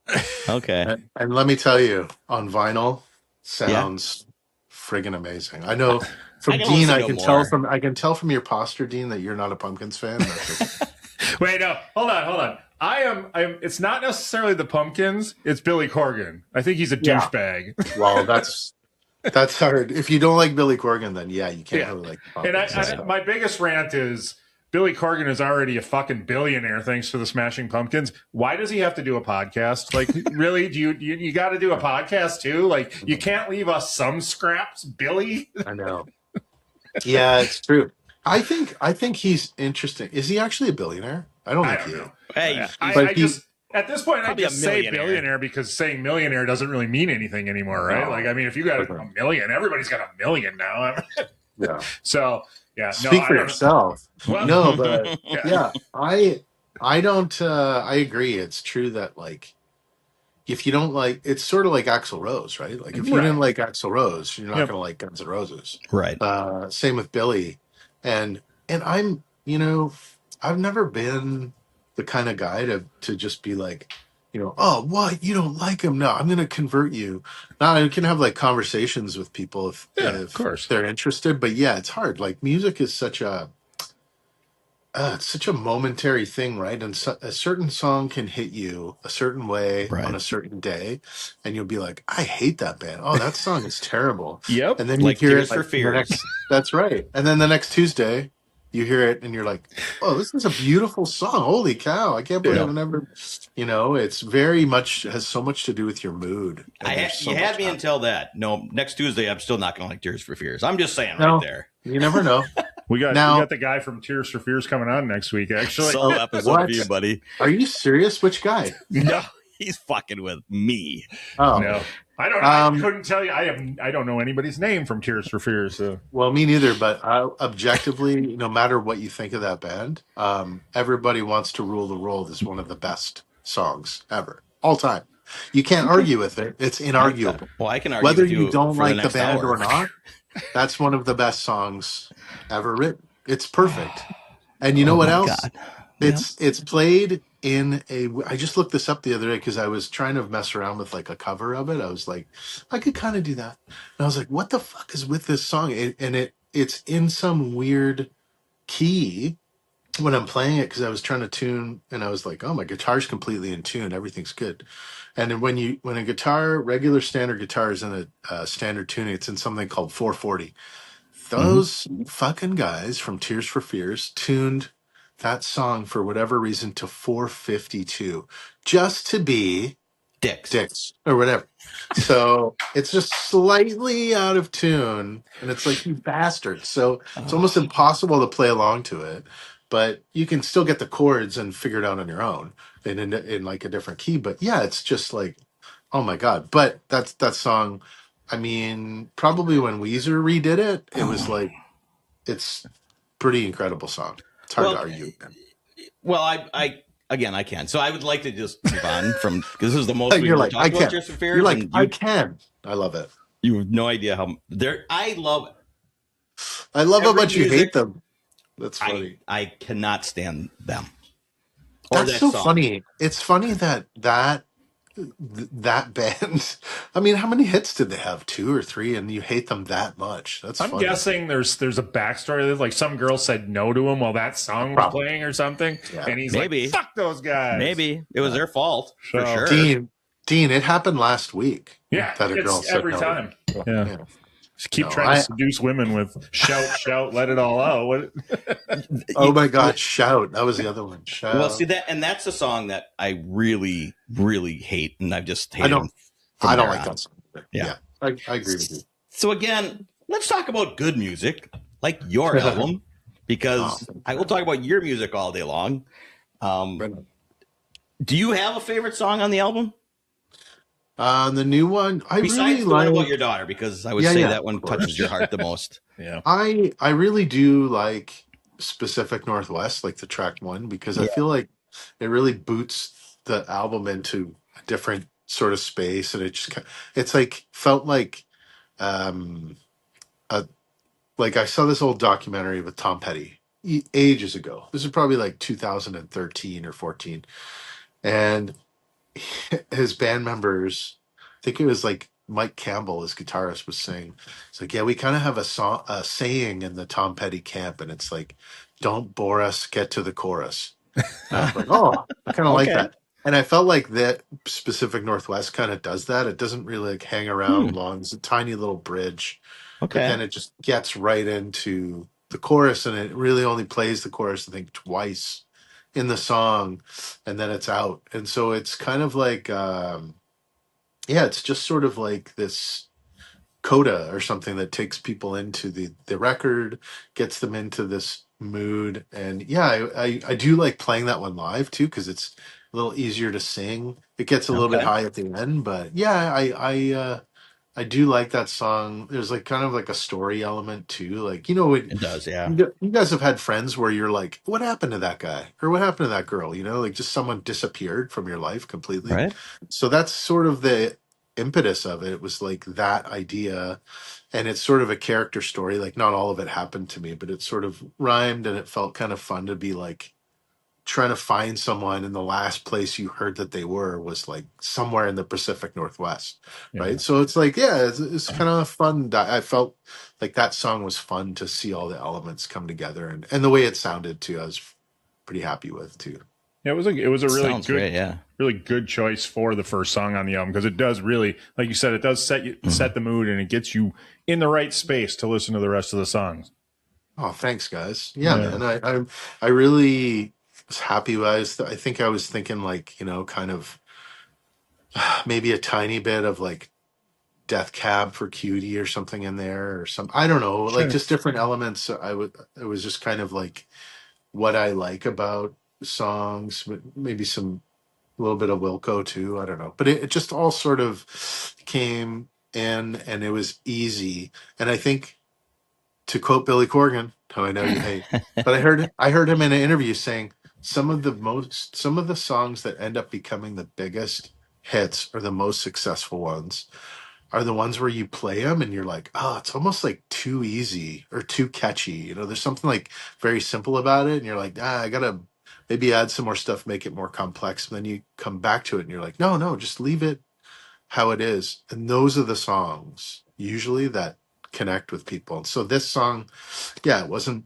Okay. and let me tell you, on vinyl, Yeah. sounds friggin' amazing. I know I from can Dean, listen to more. I can tell from your posture, Dean, that you're not a Pumpkins fan. That's okay. wait, no, hold on. I am. It's not necessarily the Pumpkins. It's Billy Corgan. I think he's a Yeah. douchebag. Well, that's hard. If you don't like Billy Corgan, then yeah, you can't Yeah. really like the And Pumpkins. my biggest rant is Billy Corgan is already a fucking billionaire thanks to the Smashing Pumpkins. Why does he have to do a podcast? Like, really? Do you got to do a podcast too? Like, you can't leave us some scraps, Billy. I know. Yeah, it's true. I think he's interesting. Is he actually a billionaire? I don't I think don't he know. is. Hey, But I he, just at this point I Probably a just say millionaire. billionaire because saying millionaire doesn't really mean anything anymore, right? No. Like, I mean, if you got a million, everybody's got a million now. yeah. So yeah, Speak for yourself. Well, No, but yeah. yeah, I don't. I agree. It's true that like if you don't like, it's sort of like Axl Rose, right? Like if you didn't like Axl Rose, you're not Yep. going to like Guns N' Roses. right. Same with Billy, and I'm I've never been the kind of guy to just be like, oh, what, you don't like him? No, I'm going to convert you. Now I can have like conversations with people Yeah, of if course. they're interested, but yeah, it's hard. Like music is such a it's such a momentary thing, right? And a certain song can hit you a certain way on Right. a certain day, and you'll be like, "I hate that band. Oh, that song is terrible." Yep. And then you Like hear Tears it for like the Fears. next. That's right. And then the next Tuesday, you hear it, and you're like, "Oh, this is a beautiful song. Holy cow! I can't believe Yeah. I've never." It's very much has so much to do with your mood. And there's so You had much me happening. until that. No, next Tuesday, I'm still not going to like Tears for Fears. I'm just saying No. right there. You never know. We got Now- Solo episode What? of you, buddy. Are you serious? Which guy? No, he's fucking with me. Oh, no, I don't. I couldn't tell you. I don't know anybody's name from Tears for Fears. So. well, me neither. But objectively, no matter what you think of that band, "Everybody Wants to Rule the World" is one of the best songs ever, all time. You can't argue with it; it's inarguable. Well, I can argue Whether with you don't for like the next band hour. or not, that's one of the best songs ever written. It's perfect. And you know what else? God. It's played in a. I just looked this up the other day because I was trying to mess around with like a cover of it. I was like, I could kind of do that. And I was like, what the fuck is with this song? It's in some weird key when I'm playing it because I was trying to tune and I was like, oh, my guitar's completely in tune. Everything's good. And then when a guitar, regular standard guitar is in a standard tuning, it's in something called 440. Those fucking guys from Tears for Fears tuned that song for whatever reason to 452 just to be dicks or whatever. So it's just slightly out of tune and it's like, you bastards. So it's almost impossible to play along to it, but you can still get the chords and figure it out on your own and in like a different key. But yeah, it's just like, oh my God. But that song, I mean, probably when Weezer redid it, it was like, it's pretty incredible song. It's hard to argue. Well, I can. So I would like to just move on from because this is the most we You're were like, talking I about can. Tears for Fears. You're like, and I can. I love it. you have no idea how there. I love. I love how Every much you music- hate them. That's funny. I cannot stand them. Or That's that so song. funny. It's funny that that band. I mean, how many hits did they have? 2 or 3, and you hate them that much? That's I'm funny. guessing there's a backstory. There's like some girl said no to him while that song was Probably. playing or something, Yeah. and he's Maybe. like, "Fuck those guys." Maybe it was their fault for So- sure. Dean, it happened last week. Yeah, that a girl it's said every no. time. Yeah. Yeah. Just keep No, trying to seduce women with shout, let it all out. What? Oh my God, Shout. That was the other one. Shout. Well, see that's a song that I really, really hate, and I've just hated I don't him from I don't there like on. that song. Yeah. I agree with you. So again, let's talk about good music, like your album, because I will talk about your music all day long. Do you have a favorite song on the album? The new one, I Besides really the one like about your daughter, because I would say that one touches your heart the most. Yeah. I really do like Pacific Northwest, like the track 1, because I feel like it really boots the album into a different sort of space, and it's like felt like like I saw this old documentary with Tom Petty ages ago. This is probably like 2013 or 14, and his band members, I think it was like Mike Campbell, his guitarist, was saying, it's like, yeah, we kind of have a saying in the Tom Petty camp, and it's like, don't bore us, get to the chorus. And I was like, oh, I kind of like that. And I felt like that Pacific Northwest kind of does that. It doesn't really like hang around long. It's a tiny little bridge, but then it just gets right into the chorus, and it really only plays the chorus, I think, twice in the song, and then it's out. And so it's kind of like it's just sort of like this coda or something that takes people into the record, gets them into this mood. And I do like playing that one live too, because it's a little easier to sing. It gets a little bit high at the end, but I do like that song. There's like kind of like a story element too. Like, It does, yeah. You guys have had friends where you're like, what happened to that guy? Or what happened to that girl? Like just someone disappeared from your life completely. Right. So that's sort of the impetus of it. It was like that idea. And it's sort of a character story. Like not all of it happened to me, but it sort of rhymed, and it felt kind of fun to be like trying to find someone, and the last place you heard that they were was like somewhere in the Pacific Northwest, right? So it's like, it's kind of fun. I felt like that song was fun to see all the elements come together, and the way it sounded too, I was pretty happy with too. Yeah, it was a really Sounds good, great, really good choice for the first song on the album, because it does really, like you said, it does set the mood, and it gets you in the right space to listen to the rest of the songs. Oh, thanks, guys. Yeah. Man, I really was happy. I think I was thinking like, kind of maybe a tiny bit of like Death Cab for Cutie or something in there, or some, I don't know, like just different elements. It was just kind of like what I like about songs, maybe a little bit of Wilco too. I don't know, but it just all sort of came in, and it was easy. And I think, to quote Billy Corgan, who I know you hate, but I heard him in an interview saying some of the songs that end up becoming the biggest hits or the most successful ones are the ones where you play them and you're like, oh, it's almost like too easy or too catchy. There's something like very simple about it, and you're like, I gotta maybe add some more stuff, make it more complex. And then you come back to it and you're like, no, just leave it how it is. And those are the songs usually that connect with people. And so this song, it wasn't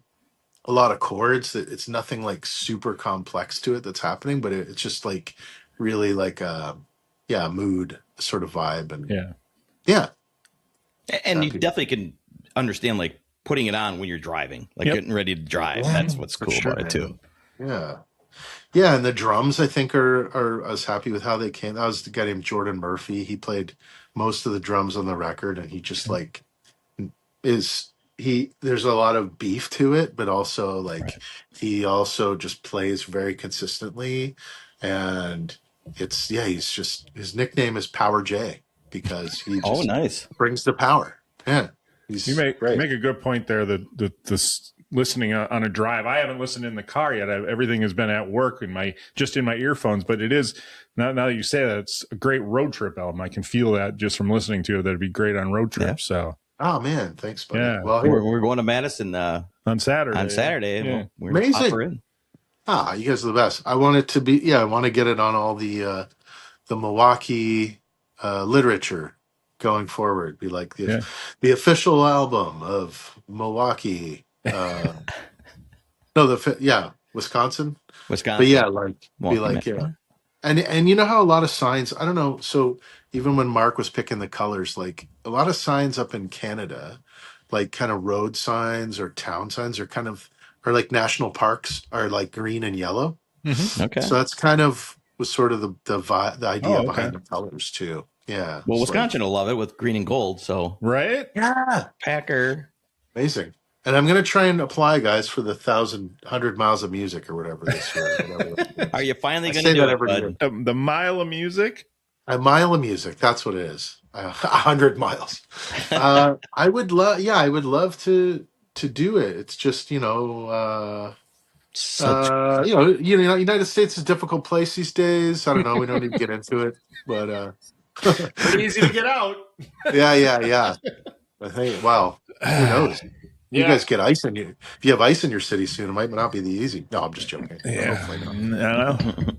a lot of chords. It's nothing like super complex to it that's happening, but it's just like really like a mood sort of vibe. And and you definitely can understand like putting it on when you're driving, like getting ready to drive. That's what's cool about it too. Yeah, and the drums, I think, are I was happy with how they came. That was the guy named Jordan Murphy. He played most of the drums on the record, and he just like there's a lot of beef to it, but also like he also just plays very consistently, and he's just, his nickname is Power J because he just brings the power. Yeah, you make a good point there. The listening on a drive, I haven't listened in the car yet. Everything has been at work in my earphones, but it is now that you say that, it's a great road trip album. I can feel that just from listening to it. That'd be great on road trips. So. Oh man, thanks, buddy. Yeah. Well, we're going to Madison on Saturday. Yeah. We're amazing. You guys are the best. I want it to be. I want to get it on all the the Milwaukee literature going forward. Be like Yeah. the official album of Milwaukee. No, Wisconsin. But Wisconsin. yeah, like be Milwaukee, like yeah. Michigan. And you know how a lot of signs, I don't know, so even when Mark was picking the colors, like a lot of signs up in Canada, like kind of road signs or town signs are kind of, or like national parks are like green and yellow. Mm-hmm. Okay. So that's kind of was sort of the idea Oh, okay. behind the colors too. Yeah. Well, It's like, Wisconsin will love it with green and gold. So Right? yeah, Packer. amazing. And I'm going to try and apply, guys, for the 1,100 miles of music or whatever this year. Whatever that Are is. you finally I going to say do that it, every year. bud? The mile of music. A mile of music. That's what it is. 100 miles. I would love. Yeah, I would love to do it. It's just Such. United States is a difficult place these days. I don't know. We don't need to get into it, but Pretty easy to get out. yeah. I think. Well, who knows? You Yeah. guys get ice in you. If you have ice in your city soon, it might not be the easy. No, I'm just joking. Yeah. Hopefully not. I don't know.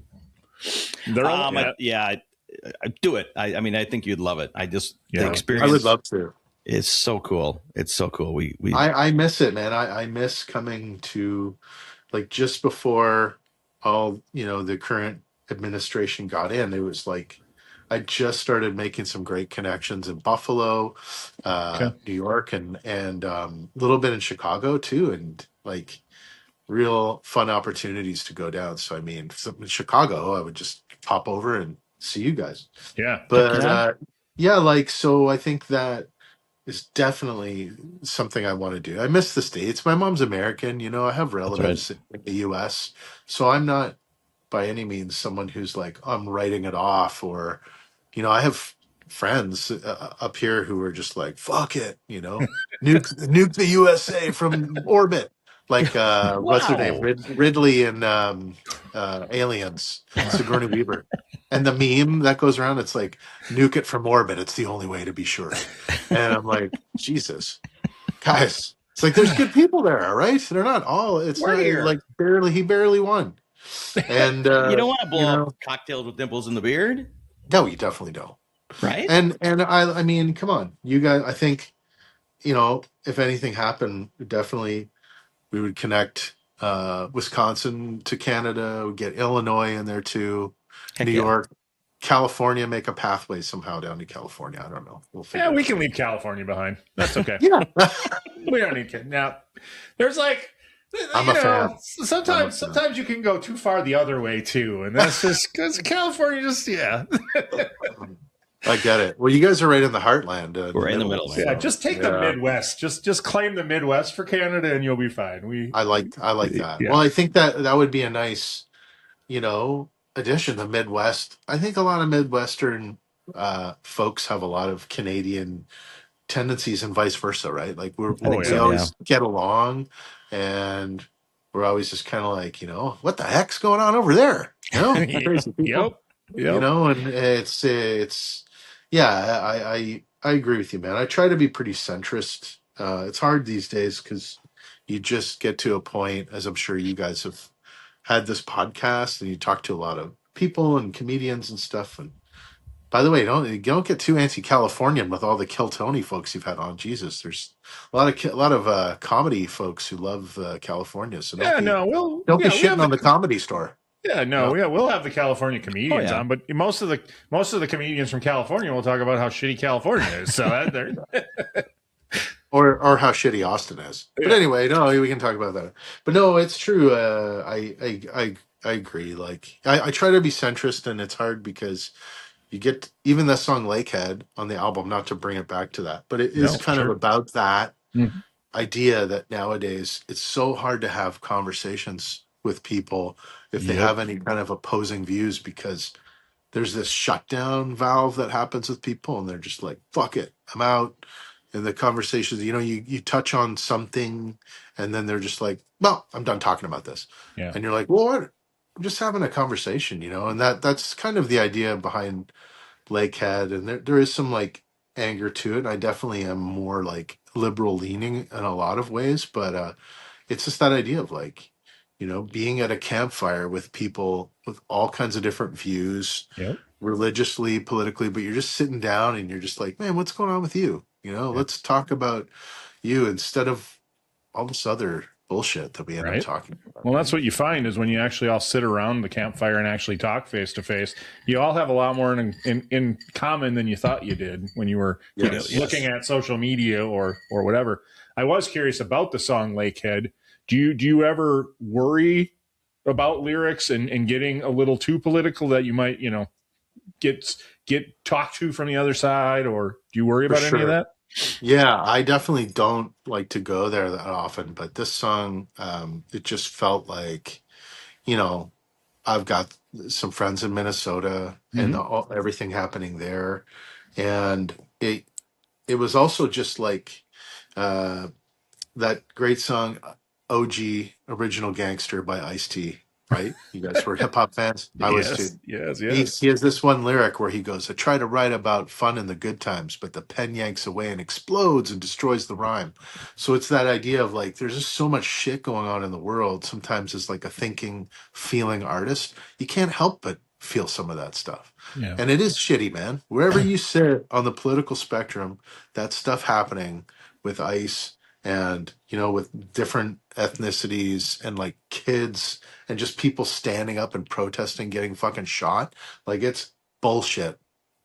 They're all, Do it. I mean, I think you'd love it. The Yeah. I experience would love to. is so cool. It's so cool. We I miss it, man. I miss coming to, like, just before all the current administration got in. It was like I just started making some great connections in Buffalo, Okay. New York, and a little bit in Chicago too, and like real fun opportunities to go down. So I mean, in Chicago, I would just pop over and see you guys. Yeah. But yeah. yeah, like, so I think that is definitely something I want to do. I miss the States. My mom's American, I have That's right. relatives in the US. So I'm not by any means someone who's like, I'm writing it off, or, I have friends up here who are just like, fuck it, nuke the USA from orbit. Like, what's her name? Wow. Ridley and Aliens, Sigourney Weaver. And the meme that goes around, it's like, nuke it from orbit. It's the only way to be sure. And I'm like, Jesus, guys, it's like there's good people there, all right? They're not all. It's We're not here. like he barely won. And You don't want to blow up cocktails with dimples in the beard, no, you definitely don't. right? And I mean, come on, you guys. I think if anything happened, definitely we would connect Wisconsin to Canada. We get Illinois in there too, Heck New yeah. York. California, make a pathway somehow down to California. I don't know. We'll figure Yeah, it we out. can leave California behind. That's okay. Yeah. We don't need to. Now, there's like, I'm a fan. Sometimes you can go too far the other way too, and that's just because California just I get it. Well, you guys are right in the heartland. We're in the middle, man. Yeah, just take the Midwest. Just claim the Midwest for Canada, and you'll be fine. I like that. Yeah. Well, I think that would be a nice, addition. The Midwest. I think a lot of Midwestern folks have a lot of Canadian tendencies, and vice versa, right? Like we always get along, and we're always just kind of like, what the heck's going on over there? Crazy people. Yep. And it's yeah, I agree with you, man. I try to be pretty centrist. It's hard these days because you just get to a point, as I'm sure you guys have had this podcast, and you talk to a lot of people and comedians and stuff. And by the way, don't get too anti-Californian with all the Kill Tony folks you've had on. Jesus, there's a lot of comedy folks who love California. So don't be shitting on the Comedy Store. Yeah, we'll have the California comedians on, but most of the comedians from California will talk about how shitty California is. So or how shitty Austin is. But anyway, no, we can talk about that. But no, it's true. I agree. Like I try to be centrist, and it's hard because you get even the song Lakehead on the album. Not to bring it back to that, but it is kind of about that idea that nowadays it's so hard to have conversations with people if they have any kind of opposing views, because there's this shutdown valve that happens with people, and they're just like, fuck it, I'm out. And the conversations, you touch on something, and then they're just like, well, I'm done talking about this. Yeah. And you're like, well, what? I'm just having a conversation, and that's kind of the idea behind Lakehead. And there is some like anger to it. And I definitely am more like liberal leaning in a lot of ways, but it's just that idea of like, being at a campfire with people with all kinds of different views, religiously, politically, but you're just sitting down and you're just like, man, what's going on with you? You know, Yeah. let's talk about you instead of all this other bullshit that we end up Right. talking about. Well, that's Right? what you find is when you actually all sit around the campfire and actually talk face to face, you all have a lot more in common than you thought you did when you were Yes. looking at social media or whatever. I was curious about the song Lakehead. Do you ever worry about lyrics and getting a little too political that you might, get talked to from the other side, or do you worry For about any of sure. that? Yeah, I definitely don't like to go there that often, but this song, it just felt like, you know, I've got some friends in Minnesota and Mm-hmm. everything happening there, and it was also just like uh, that great song OG Original Gangster by Ice-T, right? You guys were hip hop fans. I was too. Yes, yes, He yes. has this one lyric where he goes, I try to write about fun in the good times, but the pen yanks away and explodes and destroys the rhyme. So it's that idea of like, there's just so much shit going on in the world. Sometimes as like a thinking, feeling artist, you can't help but feel some of that stuff. Yeah. And it is shitty, man. Wherever you sit on the political spectrum, that stuff happening with ICE and, you know, with different ethnicities and like kids and just people standing up and protesting, getting fucking shot. Like it's bullshit,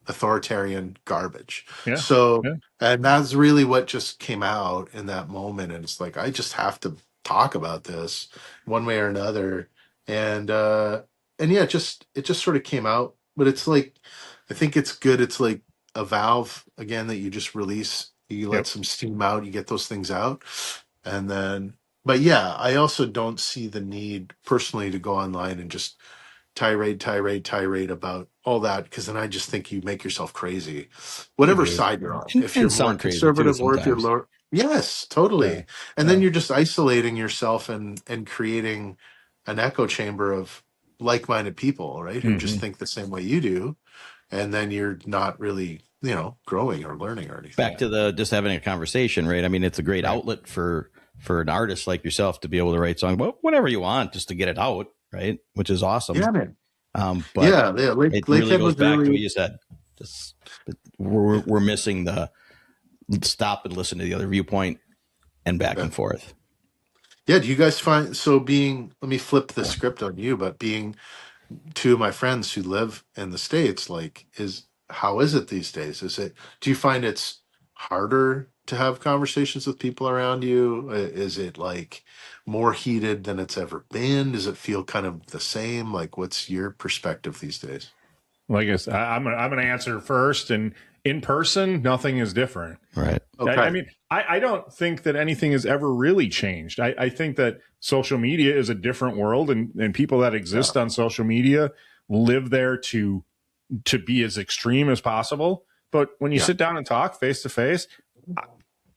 authoritarian garbage. Yeah. So, Yeah. and that's really what just came out in that moment. And it's like, I just have to talk about this one way or another. And yeah, it just sort of came out, but it's like, I think it's good. It's like a valve again that you just release, you let Yep. some steam out, you get those things out. And then, but yeah, I also don't see the need personally to go online and just tirade about all that because then I just think you make yourself crazy. You Whatever do. side you're on, if you're And more sound crazy too conservative or if you're sometimes. lower, yes, Yeah. totally. And then Yeah. you're just isolating yourself and creating an echo chamber of like-minded people, right? Who just Mm-hmm. think the same way you do, and then you're not really, you know, growing or learning or anything. Back to the just having a conversation, right? I mean, it's a great Right. outlet for an artist like yourself to be able to write songs, well, whatever you want, just to get it out, right? Which is awesome. Yeah, man. But Yeah, it really Lakehead goes was back to what really, you said. Just we're missing the stop and listen to the other viewpoint and back yeah. and forth. Yeah, do you guys find so being, let me flip the script on you, but being two of my friends who live in the States, like, how is it these days? Do you find it's harder to have conversations with people around you? Is it like more heated than it's ever been? Does it feel kind of the same? Like, what's your perspective these days? Well, I guess I'm gonna answer first. And in person, nothing is different. Right. Okay. I mean, I don't think that anything has ever really changed. I think that social media is a different world, and people that exist Yeah. on social media live there to be as extreme as possible. But when you Yeah. sit down and talk face to face,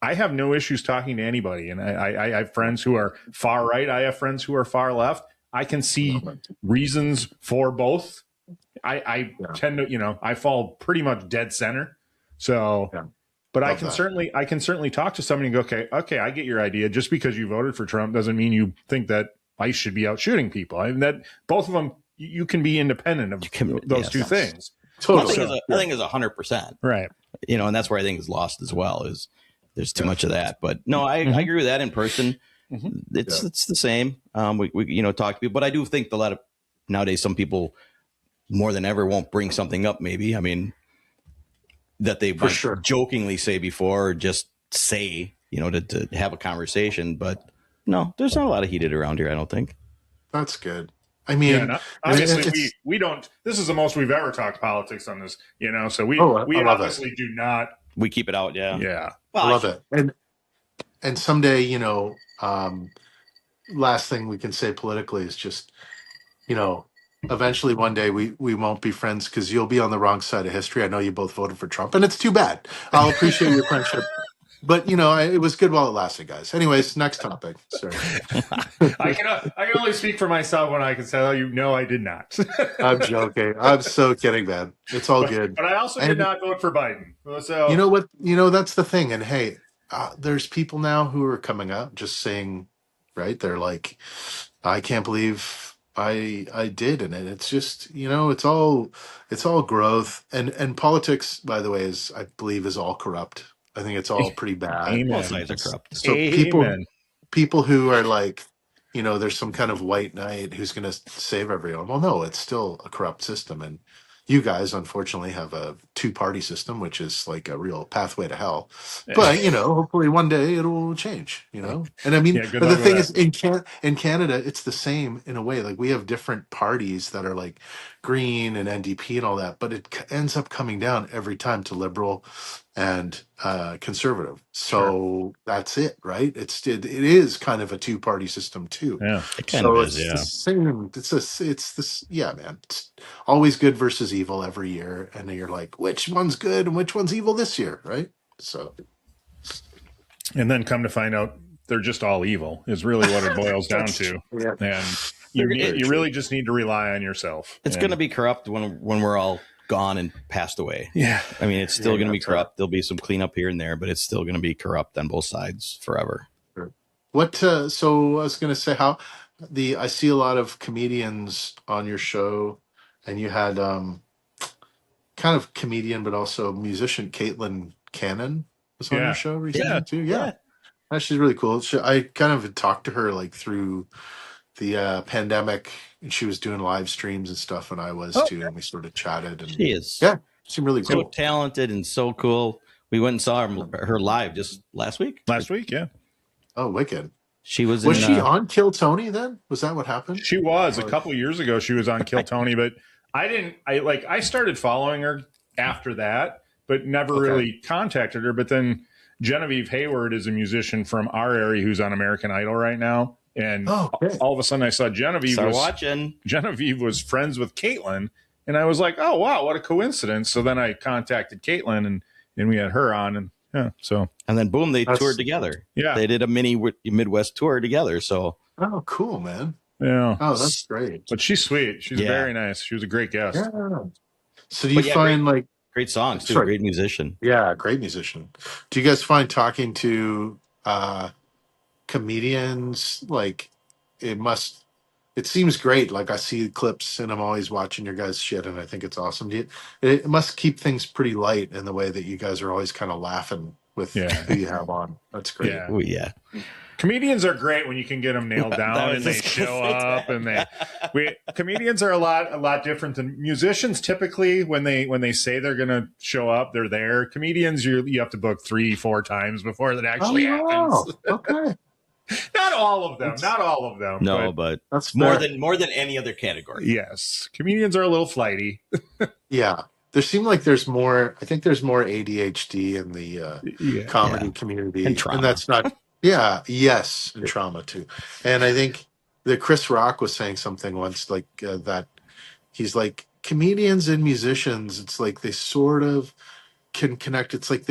I have no issues talking to anybody. And I have friends who are far right. I have friends who are far left. I can see reasons for both. I Yeah. tend to, I fall pretty much dead center. So, Yeah. but I Love can that. certainly talk to somebody and go, okay, I get your idea. Just because you voted for Trump doesn't mean you think that ICE should be out shooting people. I mean, that both of them, you can be independent of those two things. Totally. Nothing is 100%. Right. And that's where I think is lost as well. Is there's too much of that. But no, I agree with that in person. Mm-hmm. It's the same. We talk to people, but I do think a lot of nowadays some people more than ever won't bring something up. Maybe that they might jokingly say before, or just say to have a conversation. But no, there's not a lot of heated around here. I don't think. That's good. I mean, obviously we don't. This is the most we've ever talked politics on this. So we obviously do not. We keep it out. Yeah. Yeah. Well, I love it. And someday, last thing we can say politically is just, eventually one day we won't be friends because you'll be on the wrong side of history. I know you both voted for Trump, and it's too bad. I'll appreciate your friendship. But, it was good while it lasted, guys. Anyways, next topic. Sorry. I can only speak for myself when I can tell I did not. I'm joking. I'm so kidding, man. It's all good. But I also did not vote for Biden. So you know what? That's the thing. And hey, there's people now who are coming out just saying, right? They're like, I can't believe I did, and it's just, it's all growth, and politics, by the way, is, I believe, is all corrupt. I think it's all pretty bad. Both Amen. sides are corrupt. So Amen. people who are like, there's some kind of white knight who's going to save everyone. Well, no, it's still a corrupt system, and you guys unfortunately have a two-party system, which is like a real pathway to hell. But hopefully one day it'll change. And I mean, Yeah, good but the luck with thing that. is, in Canada, it's the same in a way. Like, we have different parties that are like Green and NDP and all that, but it ends up coming down every time to Liberal and conservative. Sure. So that's it, right? It is kind of a two-party system too. Yeah. It kind of So is, it's the yeah. same. It's this. Yeah, man. It's always good versus evil every year, and then you're like, which one's good and which one's evil this year, right? So, And then come to find out they're just all evil is really what it boils down to. yeah. And you really just need to rely on yourself. It's going to be corrupt when we're all gone and passed away. Yeah. I mean, it's still going to be that's corrupt. There'll be some cleanup here and there, but it's still going to be corrupt on both sides forever. Sure. What? So I was going to say, I see a lot of comedians on your show, and you had kind of comedian but also musician Caitlin Cannon was on Yeah. your show recently Yeah. too. Yeah. She's really cool. I kind of talked to her like through the pandemic, and she was doing live streams and stuff, and I was too, and we sort of chatted. And She is seemed really so cool. talented and so cool. We went and saw her live just last week. Last week, yeah. Oh, wicked. She was she on Kill Tony then? Was that what happened? She was a couple years ago. She was on Kill Tony, but I started following her after that, but never really contacted her. But then Genevieve Hayward is a musician from our area who's on American Idol right now. And all of a sudden I saw Genevieve was friends with Caitlin, and I was like, oh wow, what a coincidence. So then I contacted Caitlin, and we had her on, and and then boom, they toured together. Yeah, they did a mini Midwest tour together. So cool, man. Yeah. Oh, that's great. But she's sweet. She's very nice. She was a great guest. Yeah. So do you find great songs too? Great musician. Yeah, great musician. Do you guys find talking to comedians, like, it seems great? Like, I see clips and I'm always watching your guys' shit, and I think it's awesome. It must keep things pretty light in the way that you guys are always kind of laughing with who you have on. That's great. Yeah. Ooh, yeah. Comedians are great when you can get them nailed down and they show up, and comedians are a lot different than musicians. Typically, when they say they're going to show up, they're there. Comedians, you have to book 3-4 times before that actually happens. Okay. Not all of them. No, but that's more than any other category. Yes, comedians are a little flighty. Yeah, there seems like there's more. I think there's more ADHD in the comedy community, and trauma. And that's not. Yeah, yes, and trauma too. And I think that Chris Rock was saying something once, like that. He's like, comedians and musicians, it's like they sort of can connect. It's like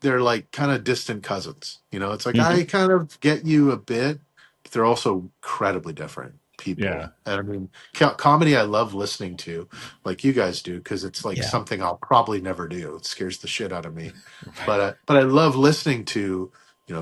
they're like kind of distant cousins. It's like, I kind of get you a bit, but they're also incredibly different people. Yeah. And I mean, comedy I love listening to, like you guys do, because it's like something I'll probably never do. It scares the shit out of me. But I love listening to,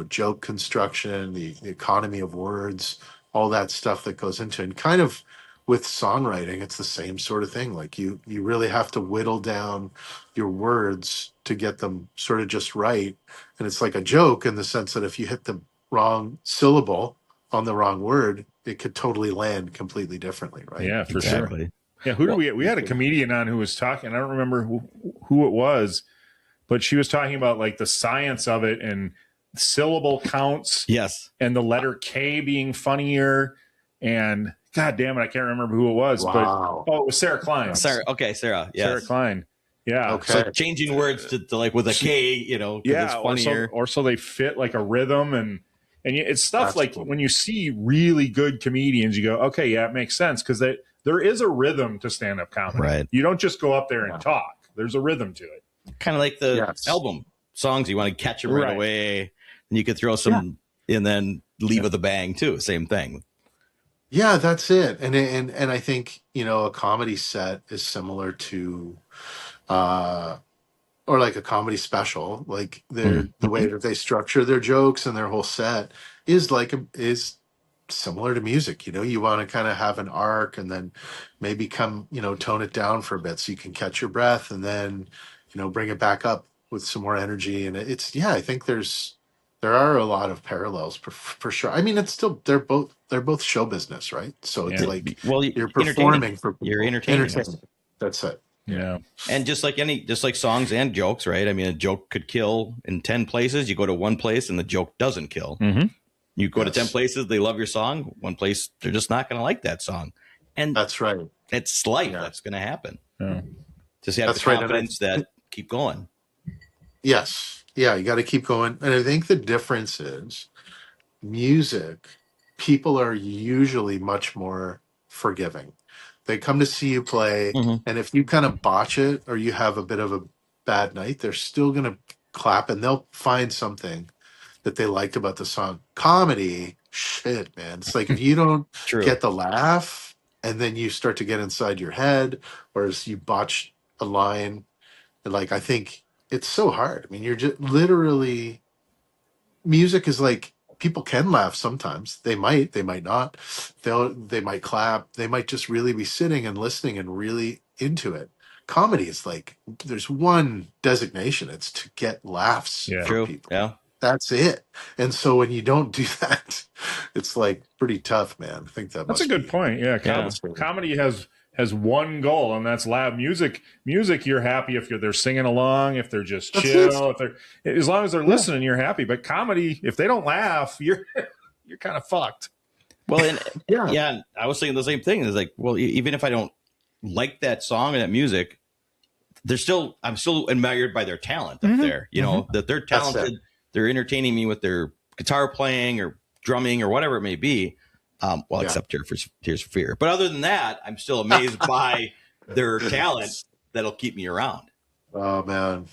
joke construction, the economy of words, all that stuff that goes into it. And kind of with songwriting, it's the same sort of thing. Like you really have to whittle down your words to get them sort of just right. And it's like a joke in the sense that if you hit the wrong syllable on the wrong word, it could totally land completely differently, right? Yeah, for sure. Yeah, we had a comedian on who was talking. I don't remember who it was, but she was talking about like the science of it and syllable counts. Yes. And the letter K being funnier. And God damn it, I can't remember who it was. Wow. But it was Sarah Klein. Sarah. Yes. Sarah Klein. Yeah. Okay. So changing words to like with a K, it's funnier. Or so they fit like a rhythm, and it's stuff like when you see really good comedians, you go, okay, yeah, it makes sense, because there is a rhythm to stand-up comedy. Right. You don't just go up there and talk. There's a rhythm to it. Kind of like the album songs. You want to catch them right away, and you could throw some and then leave with a bang too. Same thing. Yeah, that's it. And I think, a comedy set is similar to or like a comedy special, like the way that they structure their jokes and their whole set is similar to music. You want to kind of have an arc and then maybe tone it down for a bit so you can catch your breath and then, bring it back up with some more energy. And I think there are a lot of parallels for sure. I mean, it's still, they're both show business, right? So it's Yeah. like Well, you're entertaining. performing for people. You're entertaining us. That's it. Yeah. And just like songs and jokes, right? I mean, a joke could kill in 10 places. You go to one place and the joke doesn't kill. Mm-hmm. You go to 10 places, they love your song. One place, they're just not going to like that song. And That's right. it's life. Yeah. That's going to happen. Yeah. Just have That's the right. confidence that keep going. Yes. Yeah, you got to keep going. And I think the difference is music, people are usually much more forgiving. They come to see you play, Mhm. and if you kind of botch it or you have a bit of a bad night, they're still going to clap and they'll find something that they liked about the song. Comedy, shit, man. It's like if you don't True. get the laugh and then you start to get inside your head, or as you botch a line, like I think it's so hard. I mean, you're just literally, music is like, people can laugh sometimes. They might not. They might clap. They might just really be sitting and listening and really into it. Comedy is like, there's one designation. It's to get laughs Yeah. from True. people. Yeah. That's it. And so when you don't do that, it's like pretty tough, man. I think That's a good point. Yeah. Comedy has one goal, and that's loud. Music, you're happy if they're singing along, if they're just chill, as long as they're listening, you're happy. But comedy, if they don't laugh, you're kind of fucked. Well, and yeah, I was saying the same thing. It's like, well, even if I don't like that song and that music, I'm still admired by their talent up there. That they're talented. They're entertaining me with their guitar playing or drumming or whatever it may be. Except Tears for Fear. But other than that, I'm still amazed by their talent that'll keep me around. Oh, man.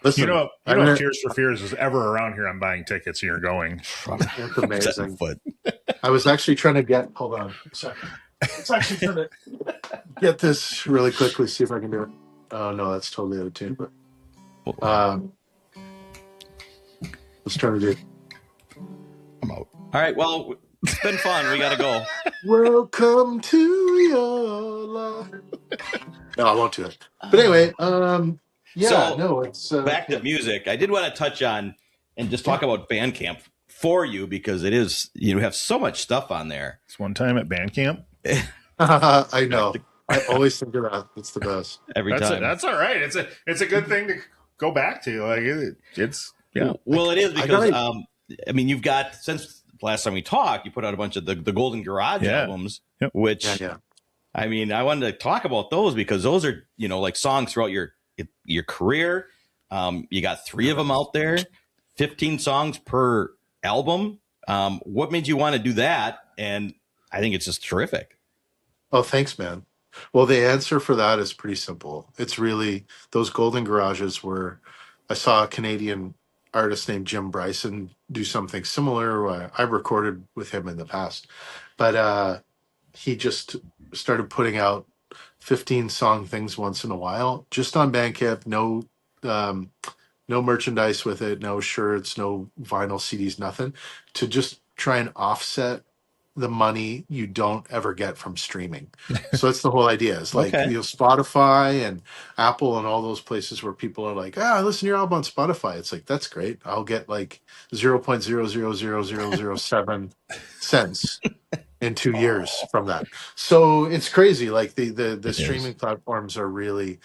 Listen, if Tears for Fears is ever around here, I'm buying tickets and you're going. That's amazing. I was actually trying to hold on a second. I was actually trying to get this really quickly, see if I can do it. Oh, no, that's totally out of tune. But let's try to do it. I'm out. All right, well, it's been fun. We got to go. Welcome to your life. No, I won't do it. But anyway, it's back to music. I did want to touch on and just talk about Bandcamp for you because it is, you have so much stuff on there. It's one time at Bandcamp. I know. I always think of that. It's the best. Every time. That's all right. It's a good thing to go back to. Like it's yeah. Well, it is because you've got, since last time we talked, you put out a bunch of the Golden Garage albums, which I wanted to talk about those because those are, like songs throughout your career. You got 3 of them out there, 15 songs per album. What made you want to do that? And I think it's just terrific. Oh, thanks, man. Well, the answer for that is pretty simple. It's really those Golden Garages where I saw a Canadian artist named Jim Bryson do something similar. I recorded with him in the past, but he just started putting out 15 song things once in a while, just on Bandcamp. No merchandise with it, no shirts, no vinyl CDs, nothing, to just try and offset the money you don't ever get from streaming. So that's the whole idea. It's like Spotify and Apple and all those places where people are like, listen to your album on Spotify. It's like, that's great. I'll get like 0.000007 cents in 2 years from that. So it's crazy. Like the streaming platforms are really,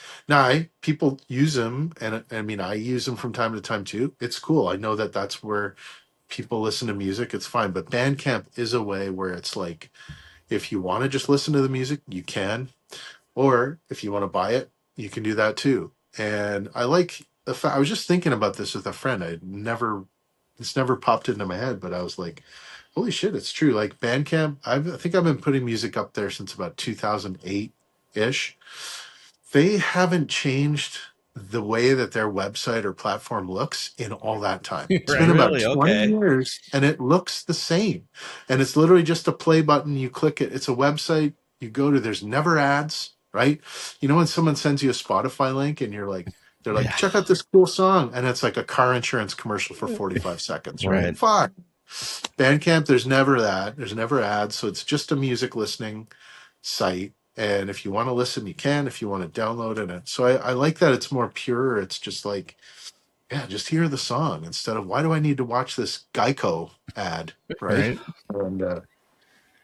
people use them, and I use them from time to time too. It's cool. I know that that's where people listen to music. It's fine. But Bandcamp is a way where it's like, if you want to just listen to the music, you can, or if you want to buy it, you can do that too. And I like the fact, I was just thinking about this with a friend. It's never popped into my head, but I was like, holy shit, it's true. Like Bandcamp, I think I've been putting music up there since about 2008-ish. They haven't changed the way that their website or platform looks in all that time. It's been about 20 years, and it looks the same. And it's literally just a play button. You click it. It's a website. You go to, there's never ads, right? When someone sends you a Spotify link and they're like, check out this cool song. And it's like a car insurance commercial for 45 seconds, right? Fuck. Bandcamp, there's never that. There's never ads, so it's just a music listening site. And if you want to listen, you can. If you want to download it, so I like that it's more pure. It's just like, yeah, just hear the song instead of why do I need to watch this Geico ad, right? Right. And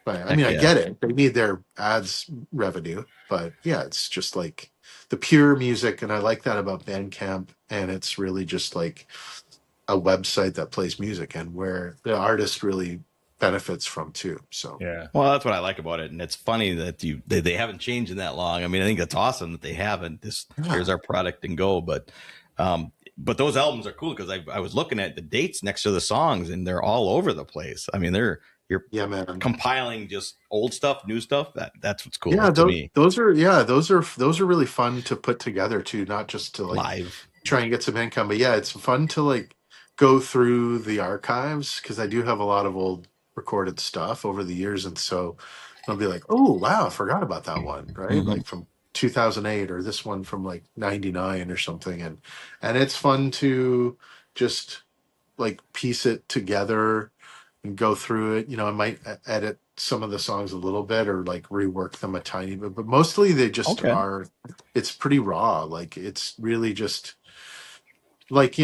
but I Heck mean, I yeah. get it. They need their ads revenue, but yeah, it's just like the pure music, and I like that about Bandcamp. And it's really just like a website that plays music, and where the artist really benefits from too. So Yeah. Well, that's what I like about it, and it's funny that they haven't changed in that long. I mean, I think that's awesome that they haven't. yeah, Here's our product and go. But those albums are cool because I was looking at the dates next to the songs, and they're all over the place. I mean, you're yeah, man. compiling just old stuff, new stuff. That's what's cool Yeah, to me. those are really fun to put together too, not just to like Live. try and get some income, but yeah, it's fun to like go through the archives because I do have a lot of old recorded stuff over the years, and so I'll be like, oh wow, I forgot about that one, right? Mhm. Like from 2008, or this one from like 99 or something, and it's fun to just like piece it together and go through it. I might edit some of the songs a little bit or like rework them a tiny bit, but mostly they just Okay. are. It's pretty raw. Like it's really just like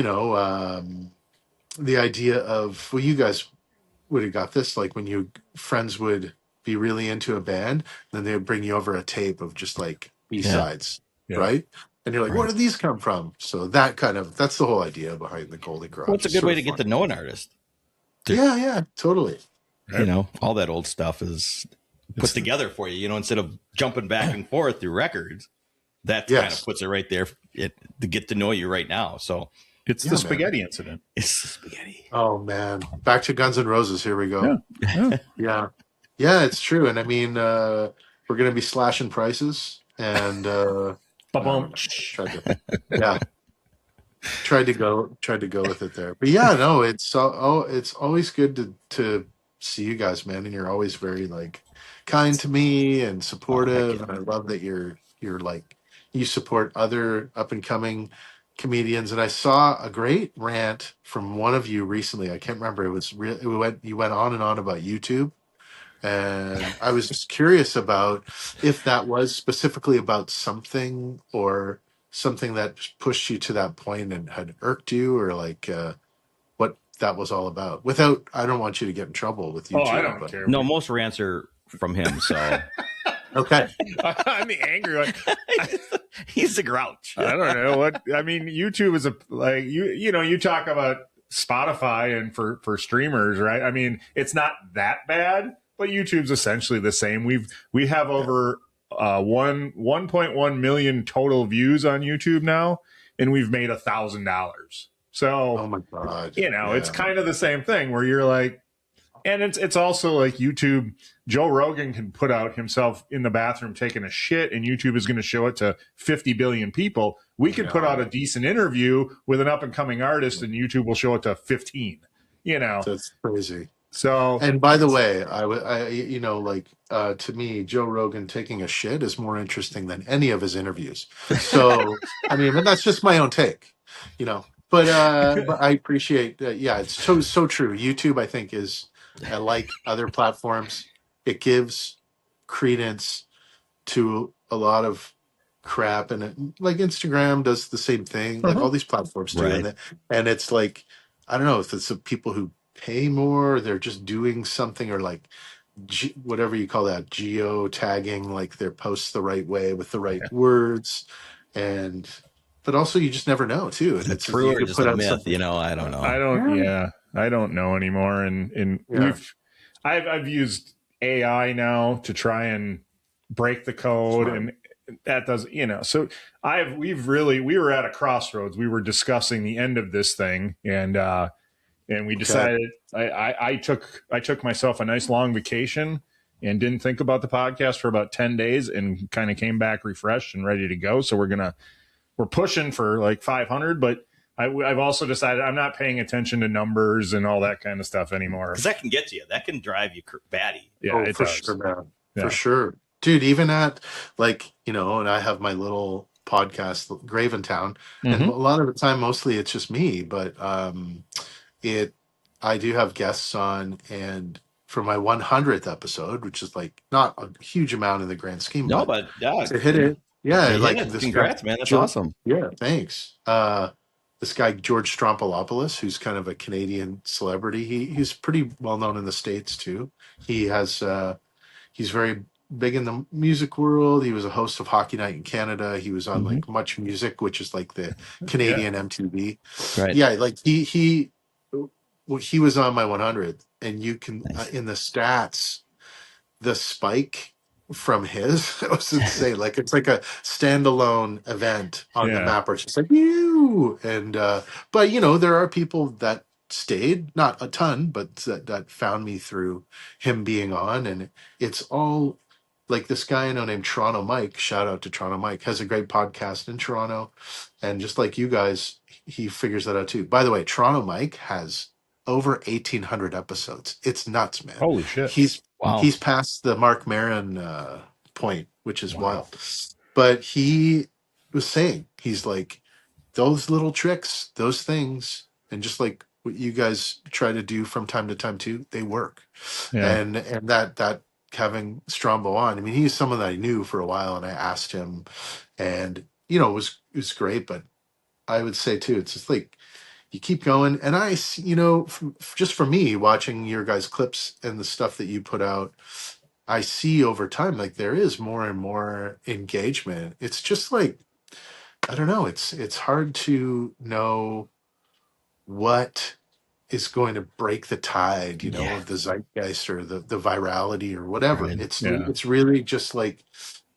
the idea of, well, you guys would have got this, like when you friends would be really into a band, then they would bring you over a tape of just like Yeah. b-sides, Yeah. right? And you're like, where Right. did these come from? So that's the whole idea behind the Golden Garage. Well, it's a It's good sort way of to get fun. to know an artist. Yeah, totally. You know, all that old stuff is put together for you. Instead of jumping back and forth through records, that kind Yes. of puts it right there to get to know you right now. So It's Yeah, the man. spaghetti incident. it's the spaghetti. Oh man, back to Guns N' Roses. Here we go. Yeah. Yeah, it's true. And I mean, we're gonna be slashing prices, and I don't know. Yeah, tried to go with it there. But yeah, no, it's always good to see you guys, man, and you're always very like kind to me and supportive, and I love that you're like you support other up and coming comedians. And I saw a great rant from one of you recently. I can't remember. It was real. You went on and on about YouTube, and I was just curious about if that was specifically about something, or something that pushed you to that point and had irked you, or like what that was all about. Without, I don't want you to get in trouble with YouTube. Oh, I don't but, care. No, most rants are from him. So Okay. I'm the angry one. he's the grouch. I don't know what I mean. YouTube is you talk about Spotify and for streamers, right? I mean, it's not that bad, but YouTube's essentially the same. We have over 1.1 million total views on YouTube now, and we've made $1,000. So Oh my God. it's kind of the same thing where you're like, and it's also like YouTube. Joe Rogan can put out himself in the bathroom taking a shit, and YouTube is going to show it to 50 billion people. We can put out a decent interview with an up and coming artist, and YouTube will show it to 15. That's crazy. So, And by the way, to me, Joe Rogan taking a shit is more interesting than any of his interviews. So, I mean, but that's just my own take, But I appreciate that. Yeah, it's so true. YouTube, I think, is like other platforms. It gives credence to a lot of crap, and like Instagram does the same thing. Like all these platforms do, Right. and it's like, I don't know if it's the people who pay more, they're just doing something, or like whatever you call that, geo tagging, like their posts the right way with the right words, but also you just never know too. Is it true or just a myth? I don't know. I don't know anymore. And I've used AI now to try and break the code. Smart. And that does, so we were at a crossroads. We were discussing the end of this thing, and we decided I took myself a nice long vacation and didn't think about the podcast for about 10 days and kind of came back refreshed and ready to go. So we're pushing for like 500, but I've also decided I'm not paying attention to numbers and all that kind of stuff anymore. Because that can get to you. That can drive you batty. Yeah, it for does. sure, man. Yeah. For sure, dude. Even at like and I have my little podcast, Graven Town, and a lot of the time, mostly it's just me. But it I do have guests on, and for my 100th episode, which is like not a huge amount in the grand scheme, No, but but yeah, to hit it, yeah, you hit like it. this guy, Congrats, man. That's George, awesome. yeah, thanks. This guy George Strompolopoulos, who's kind of a Canadian celebrity. He's pretty well known in the States too. He has he's very big in the music world. He was a host of Hockey Night in Canada. He was on Mhm. like Much Music, which is like the Yeah. Canadian MTV. Right. Yeah, like he was on my 100th, and you can Nice. in the stats, the spike from his it was insane. Like it's like a standalone event on the Yeah. map where it's just like you and but you know there are people that stayed, not a ton, but that found me through him being on, and it's all like this guy I know named Toronto Mike, shout out to Toronto Mike, has a great podcast in Toronto, and just like you guys, he figures that out too. By the way, Toronto Mike has over 1,800 episodes. It's nuts, man. Holy shit. Wow. He's past the Mark Maron point, which is Wow. wild. But he was saying, he's like, those little tricks, those things, and just like what you guys try to do from time to time too, they work. Yeah. And that having Strombo on, I mean, he's someone that I knew for a while, and I asked him, and you know, it was great. But I would say too, it's just like you keep going, and you know, just for me watching your guys' clips and the stuff that you put out, I see over time like there is more and more engagement. It's just like I don't know. It's hard to know what is going to break the tide, you know, Yeah. of the zeitgeist or the virality or whatever. Right. Yeah. It's really just like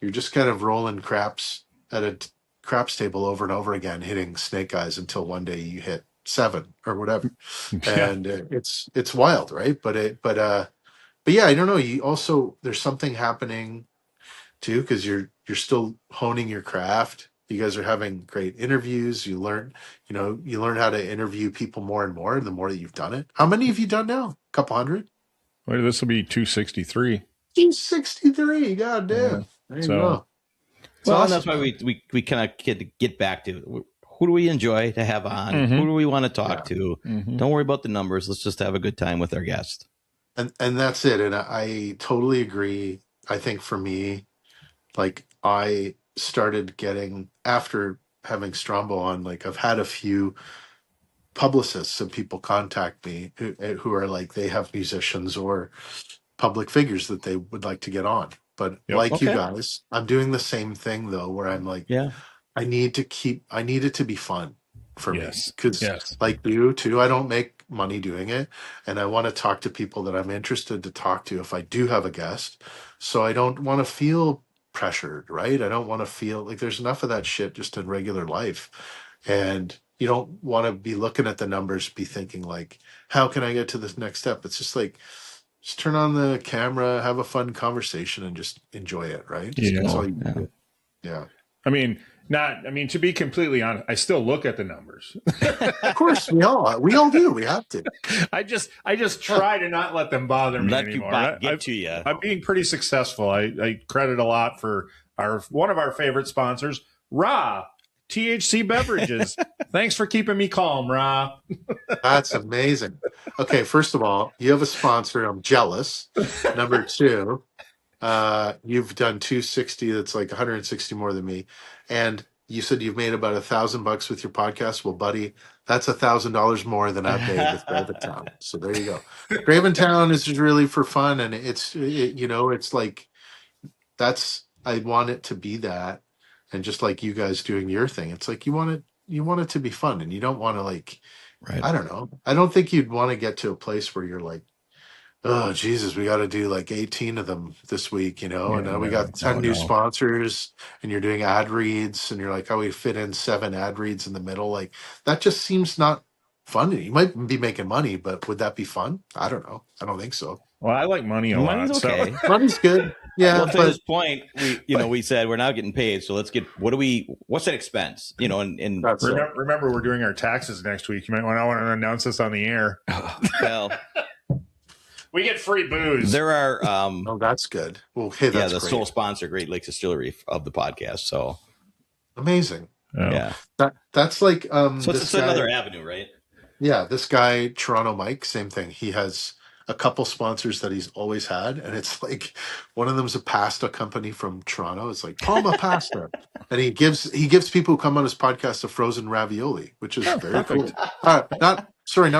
you're just kind of rolling craps at a craps table over and over again, hitting snake eyes until one day you hit 7 or whatever, Yeah. and it's wild, right? But yeah, I don't know. You also there's something happening too because you're still honing your craft. You guys are having great interviews. You learn how to interview people more and more the more that you've done it. How many have you done now? A couple hundred? Wait, this will be 263. 63. God damn. There you So- go. It's Well, awesome. and that's why we kind of get back to who do we enjoy to have on? Mhm. Who do we want to talk to? Mhm. Don't worry about the numbers. Let's just have a good time with our guest. And that's it. And I totally agree. I think for me, like I started getting after having Strombo on, like I've had a few publicists and people contact me who are like they have musicians or public figures that they would like to get on. But Yep. like you Okay. guys, I'm doing the same thing though, where I'm like, Yeah. I need it to be fun for me. Yes. Because Yes. like you too, I don't make money doing it. And I want to talk to people that I'm interested to talk to if I do have a guest. So I don't want to feel pressured, right? I don't want to feel like there's enough of that shit just in regular life. And you don't want to be looking at the numbers, be thinking like, how can I get to this next step? It's just like, just turn on the camera, have a fun conversation, and just enjoy it, right? Yeah. That's all you Yeah. do. Yeah. I mean, to be completely honest, I still look at the numbers. Of course, we all do. We have to. I just try to not let them bother me Let you anymore. get to you. I'm being pretty successful. I credit a lot for one of our favorite sponsors, Ra THC Beverages. Thanks for keeping me calm, Ra. That's amazing. Okay, first of all, you have a sponsor. I'm jealous. Number two, you've done 260. That's like 160 more than me. And you said you've made about $1,000 with your podcast. Well, buddy, that's $1,000 more than I've made with Graventown. So there you go. Graventown is just really for fun, and it's like I want it to be that, and just like you guys doing your thing, it's like you want it to be fun, and you don't want to like. Right. I don't know. I don't think you'd want to get to a place where you're like, oh, Jesus, we got to do like 18 of them this week, and now we got 10 new sponsors, and you're doing ad reads, and you're like, oh, we fit in 7 ad reads in the middle. Like, that just seems not fun. You might be making money, but would that be fun? I don't know. I don't think so. Well, I like money a lot. Money's okay. So. Money's good. Yeah. Well, to but this point, we said we're now getting paid, so let's get what's that expense? And that's it. Remember, we're doing our taxes next week. You might want to announce this on the air. well, We get free booze. there are Oh, that's good. Well, hey, that's the great. sole sponsor, Great Lakes Distillery of the podcast. So Amazing. Oh. yeah, That's like so this it's guy- another avenue, right? Yeah, this guy, Toronto Mike, same thing. He has a couple sponsors that he's always had, and it's like one of them's a pasta company from Toronto. It's like Palma Pasta, and he gives people who come on his podcast a frozen ravioli, which is Oh, very perfect. cool. Not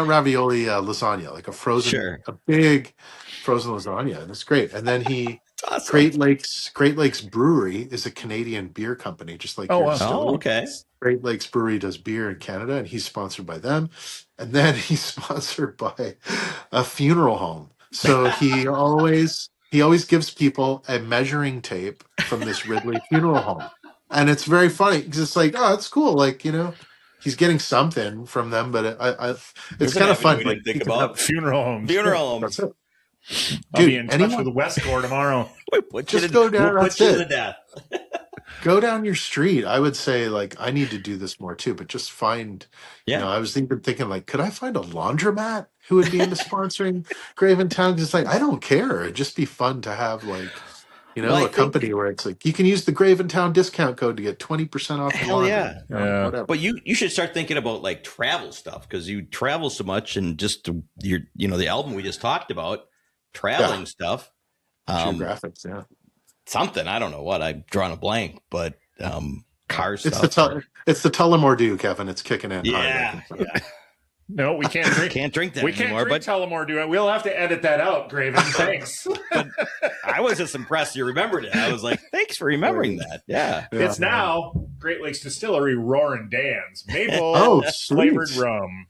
ravioli, lasagna, like Sure. a big frozen lasagna, and it's great. And then he It's awesome. Great Lakes Brewery is a Canadian beer company, just like Oh, your wow. distillery. Oh, okay. Great Lakes Brewery does beer in Canada, and he's sponsored by them. And then he's sponsored by a funeral home. So he always gives people a measuring tape from this Ridley funeral home, and it's very funny because it's like, oh, it's cool, like he's getting something from them, but it's There's an kind of avenue fun. we Like didn't think he can about. have- Funeral homes. Funeral homes. That's it. I'll be Dude, in touch anyone with Westcore tomorrow. We put Just you to, go down, we'll that's put you to it. death. go down your street. I would say like I need to do this more too, but just find. Yeah. I was even thinking like, could I find a laundromat who would be into sponsoring Graven Town? Just like I don't care. It'd just be fun to have like. Well, I a think- company where it's like you can use the Graven Town discount code to get 20% off. Hell laundry. yeah. Yeah. Whatever. But you should start thinking about like travel stuff because you travel so much and just your the album we just talked about, traveling stuff. Geographics, yeah. Something I don't know what I've drawn a blank, but car It's stuff. it's the Tullamore Dew, Kevin. It's kicking in. Yeah, hard. yeah. No, we can't drink. Can't drink that We can't anymore. drink Tullamore Dew. We'll have to edit that out, Graven. Thanks. But I was just impressed you remembered it. I was like, thanks for remembering that. Yeah. Yeah. It's now Great Lakes Distillery Roaring Dan's maple Oh, sweet. flavored rum.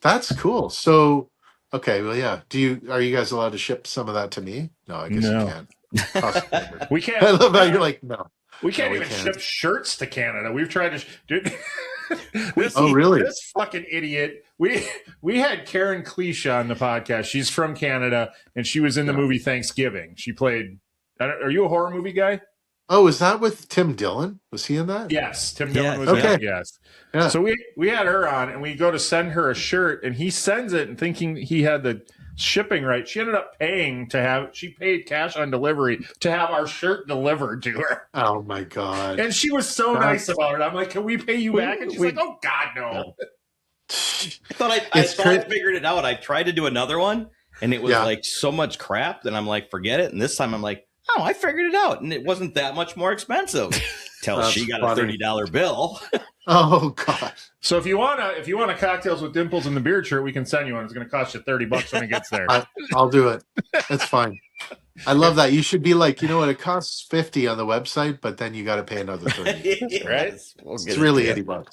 That's cool. So, okay, well, yeah. Are you guys allowed to ship some of that to me? No, I guess No. you can't. Cost-prohibitive. We can't. I love how you're like, no. We can't No, we even can't. ship shirts to Canada. We've tried to. Dude, this, Oh, really? This fucking idiot. We had Karen Cliche on the podcast. She's from Canada, and she was in the movie Thanksgiving. She played. Are you a horror movie guy? Oh, is that with Tim Dillon? Was he in that? Yes, Tim Yeah, Dillon was okay. in it. Yes. Yeah. So we had her on, and we go to send her a shirt, and he sends it, and thinking he had the shipping right. She ended up paying to have. She paid cash on delivery to have our shirt delivered to her, Oh my god. and she was so nice about it. I'm like, "Can we pay you back?" And she's we- like, "Oh God, no." I thought I It's thought I cra- figured it out. I tried to do another one and it was Yeah. like so much crap that I'm like, forget it. And this time I'm like, oh, I figured it out. And it wasn't that much more expensive. Till That's she got funny. a $30 bill. Oh god. So if you wanna cocktails with Dimples in the beard shirt, we can send you one. It's going to cost you $30 when it gets there. I'll do it. It's fine. I love that. You should be like, you know what? It costs 50 on the website, but then you got to pay another 30. Right? We'll get It's it really to you. $80.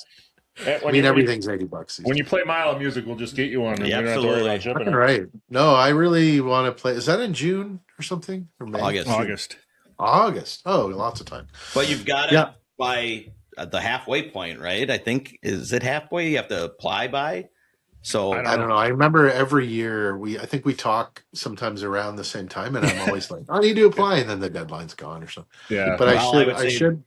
And I mean, everything's $80. When you play Mile of Music, we'll just get you one. And Yeah, we don't have to worry about absolutely. shipping All it. right. No, I really want to play. Is that in June or something? Or May? August. August. Oh, lots of time. But you've got to Yeah. by the halfway point, right? I think is it halfway you have to apply by? So I don't know. I remember every year I think we talk sometimes around the same time, and I'm always like, I need to apply, and then the deadline's gone or something. Yeah. But Well, I would I say- should.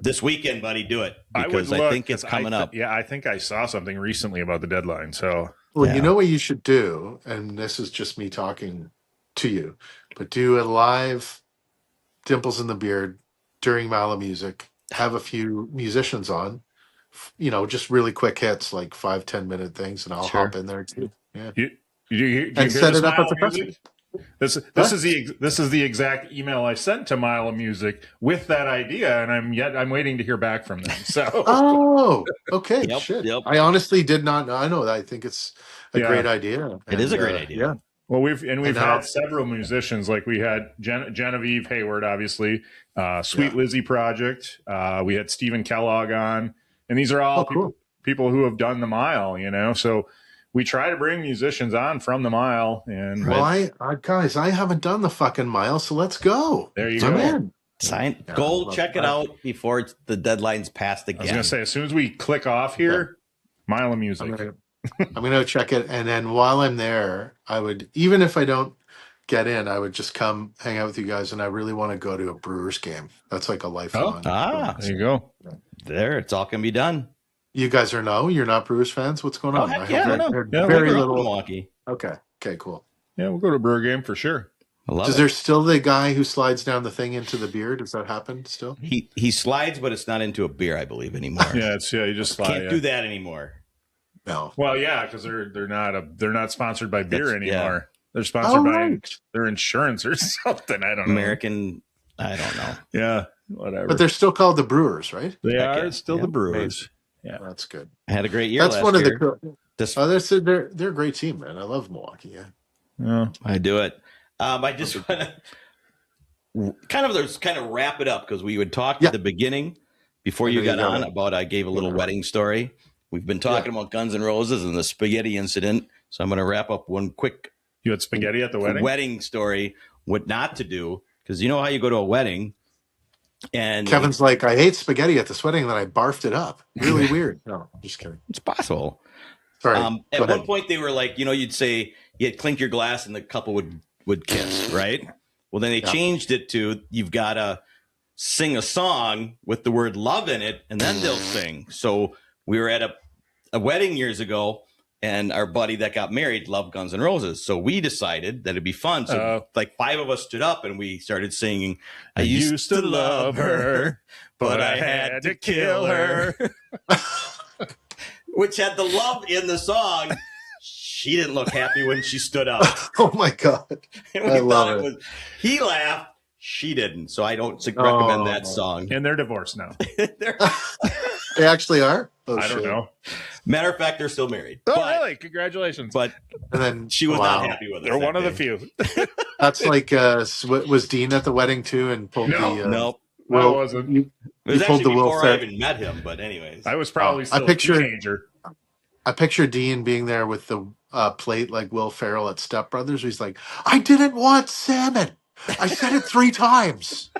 this weekend, buddy, do it I would because I, look, think it's 'cause coming up. Yeah, I think I saw something recently about the deadline. So Well, Yeah. you know what you should do, and this is just me talking to you, but do a live Dimples in the Beard during Mala Music. Have a few musicians on, just really quick hits, like 5-10 minute things, and I'll Sure. hop in there too. Yeah, do you and hear set this it up Mile at the of Music? festival. This is the exact email I sent to Mile of Music with that idea, and I'm waiting to hear back from them. So Oh, okay. Yep, Shit. yep. I honestly did not know. I know that. I think it's a Yeah. great idea. It is a great And, idea. Yeah. well, we've And now- had several musicians, like we had Genevieve Hayward, obviously, Sweet Yeah. Lizzie Project. We had Stephen Kellogg on, and these are all Oh, cool. people who have done the mile. So we try to bring musicians on from the mile, and Well, guys, I haven't done the fucking mile, so let's go. there you I'm go. in. Sign, Yeah, go I check it love out before the deadline's passed I was again. going to say, as soon as we click off here, Mile of Music. I'm gonna check it, and then while I'm there, I would, even if I don't get in, I would just come hang out with you guys. And I really want to go to a Brewers game. That's like a lifelong. There you go. There, it's all can be done. You guys you're not Brewers fans. What's going Oh, on? heck I yeah, heard no. heard Yeah, very We're up in little. Milwaukee. Okay. Cool. Yeah, we'll go to a Brewer game for sure. I love Is it. there still the guy who slides down the thing into the beer? Does that happen still? He slides, but it's not into a beer, I believe, anymore. Yeah, you just slide. Can't do that anymore. No. Well, yeah, because they're not sponsored by beer That's- yeah. anymore. They're sponsored Oh, by right. their insurance or something. I don't know. American, I don't know. Yeah, whatever. But they're still called the Brewers, right? They Heck are yeah. still Yeah. the Brewers. Yeah. That's good. I had a great year That's last one of year. the. This, They're a great team, man. I love Milwaukee. Yeah. Yeah. I do it. I just want to kind of wrap it up because we would talk at the beginning before you got on about I gave a little wedding story. We've been talking about Guns N' Roses and the spaghetti incident. So I'm going to wrap up one quick. You had spaghetti at the wedding Story, what not to do, because you know how you go to a wedding and Kevin's like, I ate spaghetti at this wedding, and then I barfed it up. Really weird. No, just kidding. it's possible. Sorry. At one point they were like, you'd say you'd clink your glass and the couple would kiss, right? Well, then they changed it to you've got to sing a song with the word love in it, and then they'll sing. So we were at a wedding years ago, and our buddy that got married loved Guns N' Roses. So we decided that it'd be fun. So like 5 of us stood up and we started singing, I used to love her, but I had to kill her. Which had the love in the song. She didn't look happy when she stood up. Oh, my God. And we thought it. He laughed. She didn't. So I don't recommend that song. And they're divorced now. They actually are? Oh, I don't know. Matter of fact, they're still married. Oh, really? Congratulations. But and then she was not happy with it. They're one of the few. That's like, was Dean at the wedding too and pulled No. Well, I wasn't. It was pulled actually the Will before I Ferrell. even met him, but anyways. I was probably still a teenager. I picture Dean being there with the plate like Will Ferrell at Step Brothers. He's like, I didn't want salmon. I said it 3 times.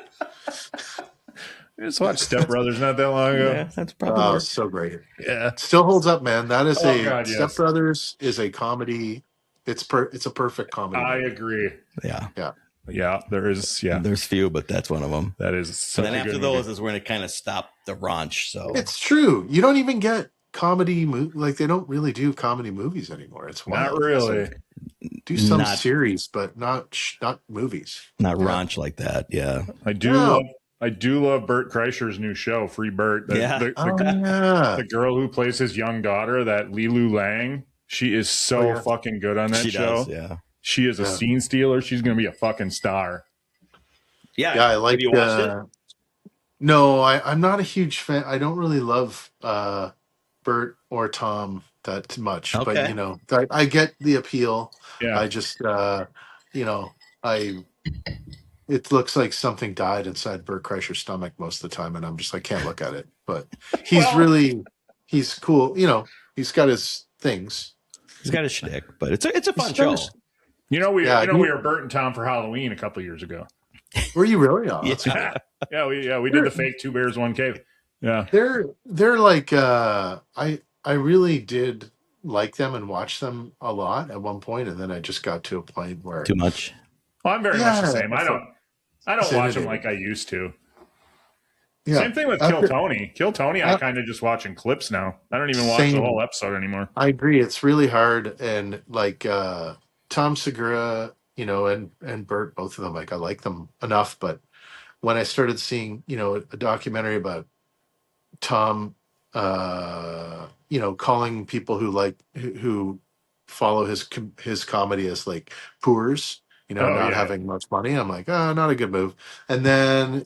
I just watched Step Brothers not that long ago. Yeah, that's probably so great. Yeah. Still holds up, man. That is God, Step Brothers is a comedy. It's a perfect comedy. I agree. Yeah. Yeah, there is. Yeah, there's few, but that's one of them. that is. Such And then a after good those movie. is when it kind of stopped the raunch. So It's true. You don't even get comedy like they don't really do comedy movies anymore. It's wild. Not really. Do some series, but not movies. not raunch like that. Yeah. I do love Bert Kreischer's new show, Free Bert. The girl who plays his young daughter, that Lilu Lang, she is so fucking good on that show. Does, yeah. She is a scene stealer. She's going to be a fucking star. Yeah. I like. Have you watched it? No, I'm not a huge fan. I don't really love Bert or Tom that much, Okay. but I get the appeal. Yeah. I just, it looks like something died inside Bert Kreischer's stomach most of the time, and I'm just like, can't look at it. But he's he's cool. He's got his things. He's got a shtick, but it's a fun show. We were Bert and Tom for Halloween a couple of years ago. Were you really? Oh, We did the fake 2 Bears 1 Cave. Yeah. They're like I really did like them and watch them a lot at one point, and then I just got to a point where Too much. Well, I'm very much the same. I don't watch them like I used to. Yeah. Same thing with Kill Tony. Kill Tony, I kind of just watching clips now. I don't even watch the whole episode anymore. I agree. It's really hard, and like Tom Segura, and Bert, both of them, like I like them enough, but when I started seeing, a documentary about Tom, calling people who follow his comedy as like poors, having much money, I'm like, not a good move. And then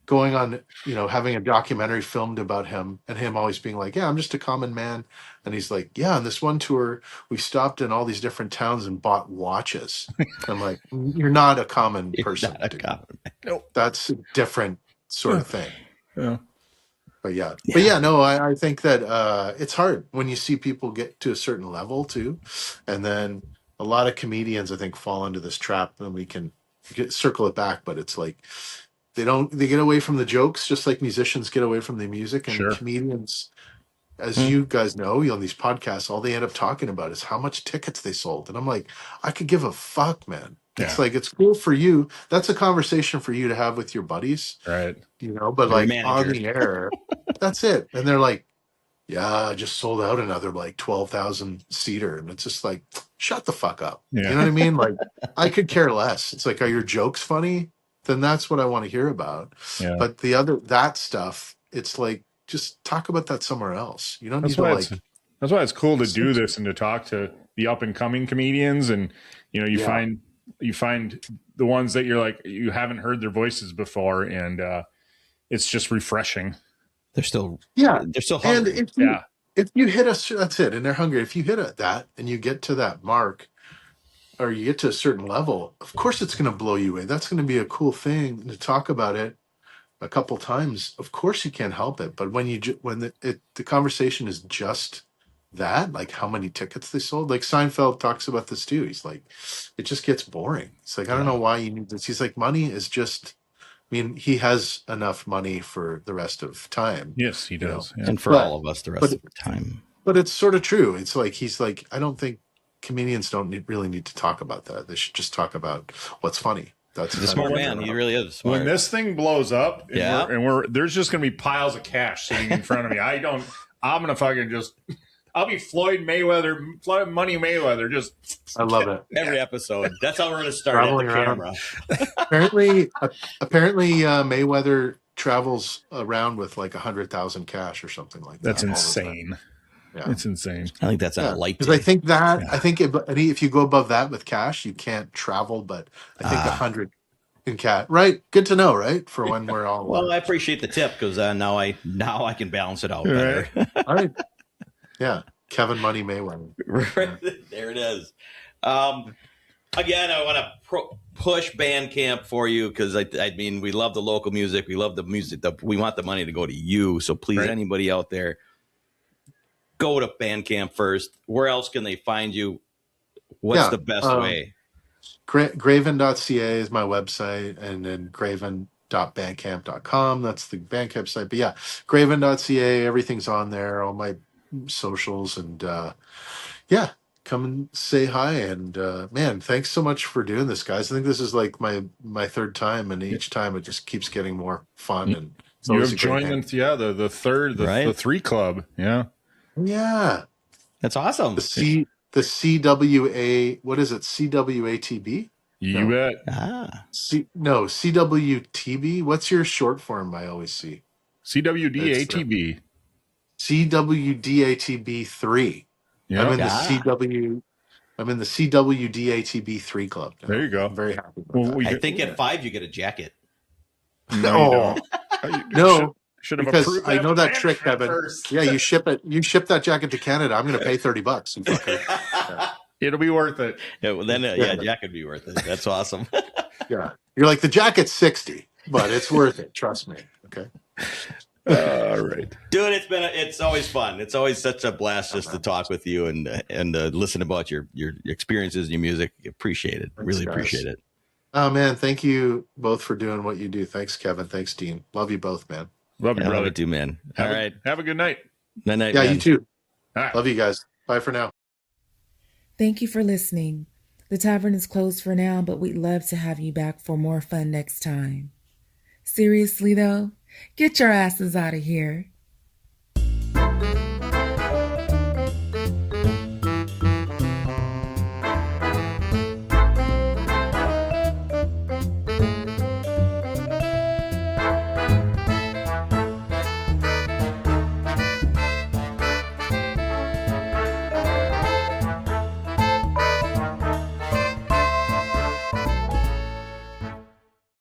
going on, having a documentary filmed about him and him always being like, yeah, I'm just a common man. And he's like, yeah, on this one tour, we stopped in all these different towns and bought watches. I'm like, you're not a common person. Not a common man. Nope. That's a different sort of thing. Yeah. But I think that it's hard when you see people get to a certain level too. And then a lot of comedians, I think, fall into this trap, and we can circle it back, but it's like, they get away from the jokes just like musicians get away from the music, and comedians, as you guys know, on these podcasts, all they end up talking about is how much tickets they sold. And I'm like, I could give a fuck, man. It's like, it's cool for you. That's a conversation for you to have with your buddies. Right. But like on the air, that's it. And they're like, yeah, I just sold out another like 12,000 seater. And it's just like, shut the fuck up. Yeah. You know what I mean? Like, I could care less. It's like, are your jokes funny? Then that's what I want to hear about. Yeah. But that stuff, it's like, just talk about that somewhere else. You don't need to like. That's why it's cool to do this and to talk to the up and coming comedians, and you find the ones that you're like you haven't heard their voices before, and it's just refreshing. They're still And hungry. if you hit that's it, and they're hungry. If you hit that and you get to that mark, or you get to a certain level, of course it's going to blow you away. That's going to be a cool thing to talk about it a couple times. Of course you can't help it, but when the conversation is just that, like how many tickets they sold, like Seinfeld talks about this too. He's like, it just gets boring. It's like, I don't know why you need this. He's like, money is just, I mean, he has enough money for the rest of time. Yes, he does. And for all of us the rest of the time. But it's sort of true. It's like, he's like, I don't think comedians don't really need to talk about that. They should just talk about what's funny. That's a smart man. He really is smart. When this thing blows up, and there's just going to be piles of cash sitting in front of me. I'm going to fucking I'll be Floyd Money Mayweather. Just, I love it. Every episode. That's how we're going to start at the camera. apparently, Mayweather travels around with like 100,000 cash or something like that. That's insane. Yeah. It's insane. I think that's a light. Because I think if you go above that with cash, you can't travel. But I think 100 in cash, right? Good to know, right? For when we're all. Well, I appreciate the tip because now I can balance it out better. All right. Yeah, Kevin Money Mayweather. Right. There it is. Again, I want to push Bandcamp for you because I mean we love the local music, we love the music, we want the money to go to you. So please, anybody out there, go to Bandcamp first. Where else can they find you? What's the best way? Graven.ca is my website, and then graven.bandcamp.com. That's the Bandcamp site. But yeah, Graven.ca, everything's on there, all my socials, and come and say hi. And man, thanks so much for doing this, guys. I think this is like my third time, and each time it just keeps getting more fun. And you have joined the 3 club. Yeah. That's awesome. The CWA, what is it? CWATB? You bet. CWTB. What's your short form? I always see CWDATB. CWDATB 3. Yeah. I'm in the CWDATB 3 club now. There you go. I'm very happy about that. I think at 5 you get a jacket. No. No. Should have because I know that trick, Kevin. First. Yeah, you ship that jacket to Canada. I'm going to pay $30. It'll be worth it. Yeah, well, then jacket would be worth it. That's awesome. Yeah, you're like, the jacket's $60, but it's worth it. Trust me. Okay. All right, dude. It's always fun. It's always such a blast just to talk with you and listen about your experiences and your music. Appreciate it. Thanks, really guys. Appreciate it. Oh man, thank you both for doing what you do. Thanks, Kevin. Thanks, Dean. Love you both, man. Love you, brother. Love you too, man. All right. Have a good night. Night, yeah, man. you too. Right. Love you guys. Bye for now. Thank you for listening. The tavern is closed for now, but we'd love to have you back for more fun next time. Seriously, though, get your asses out of here.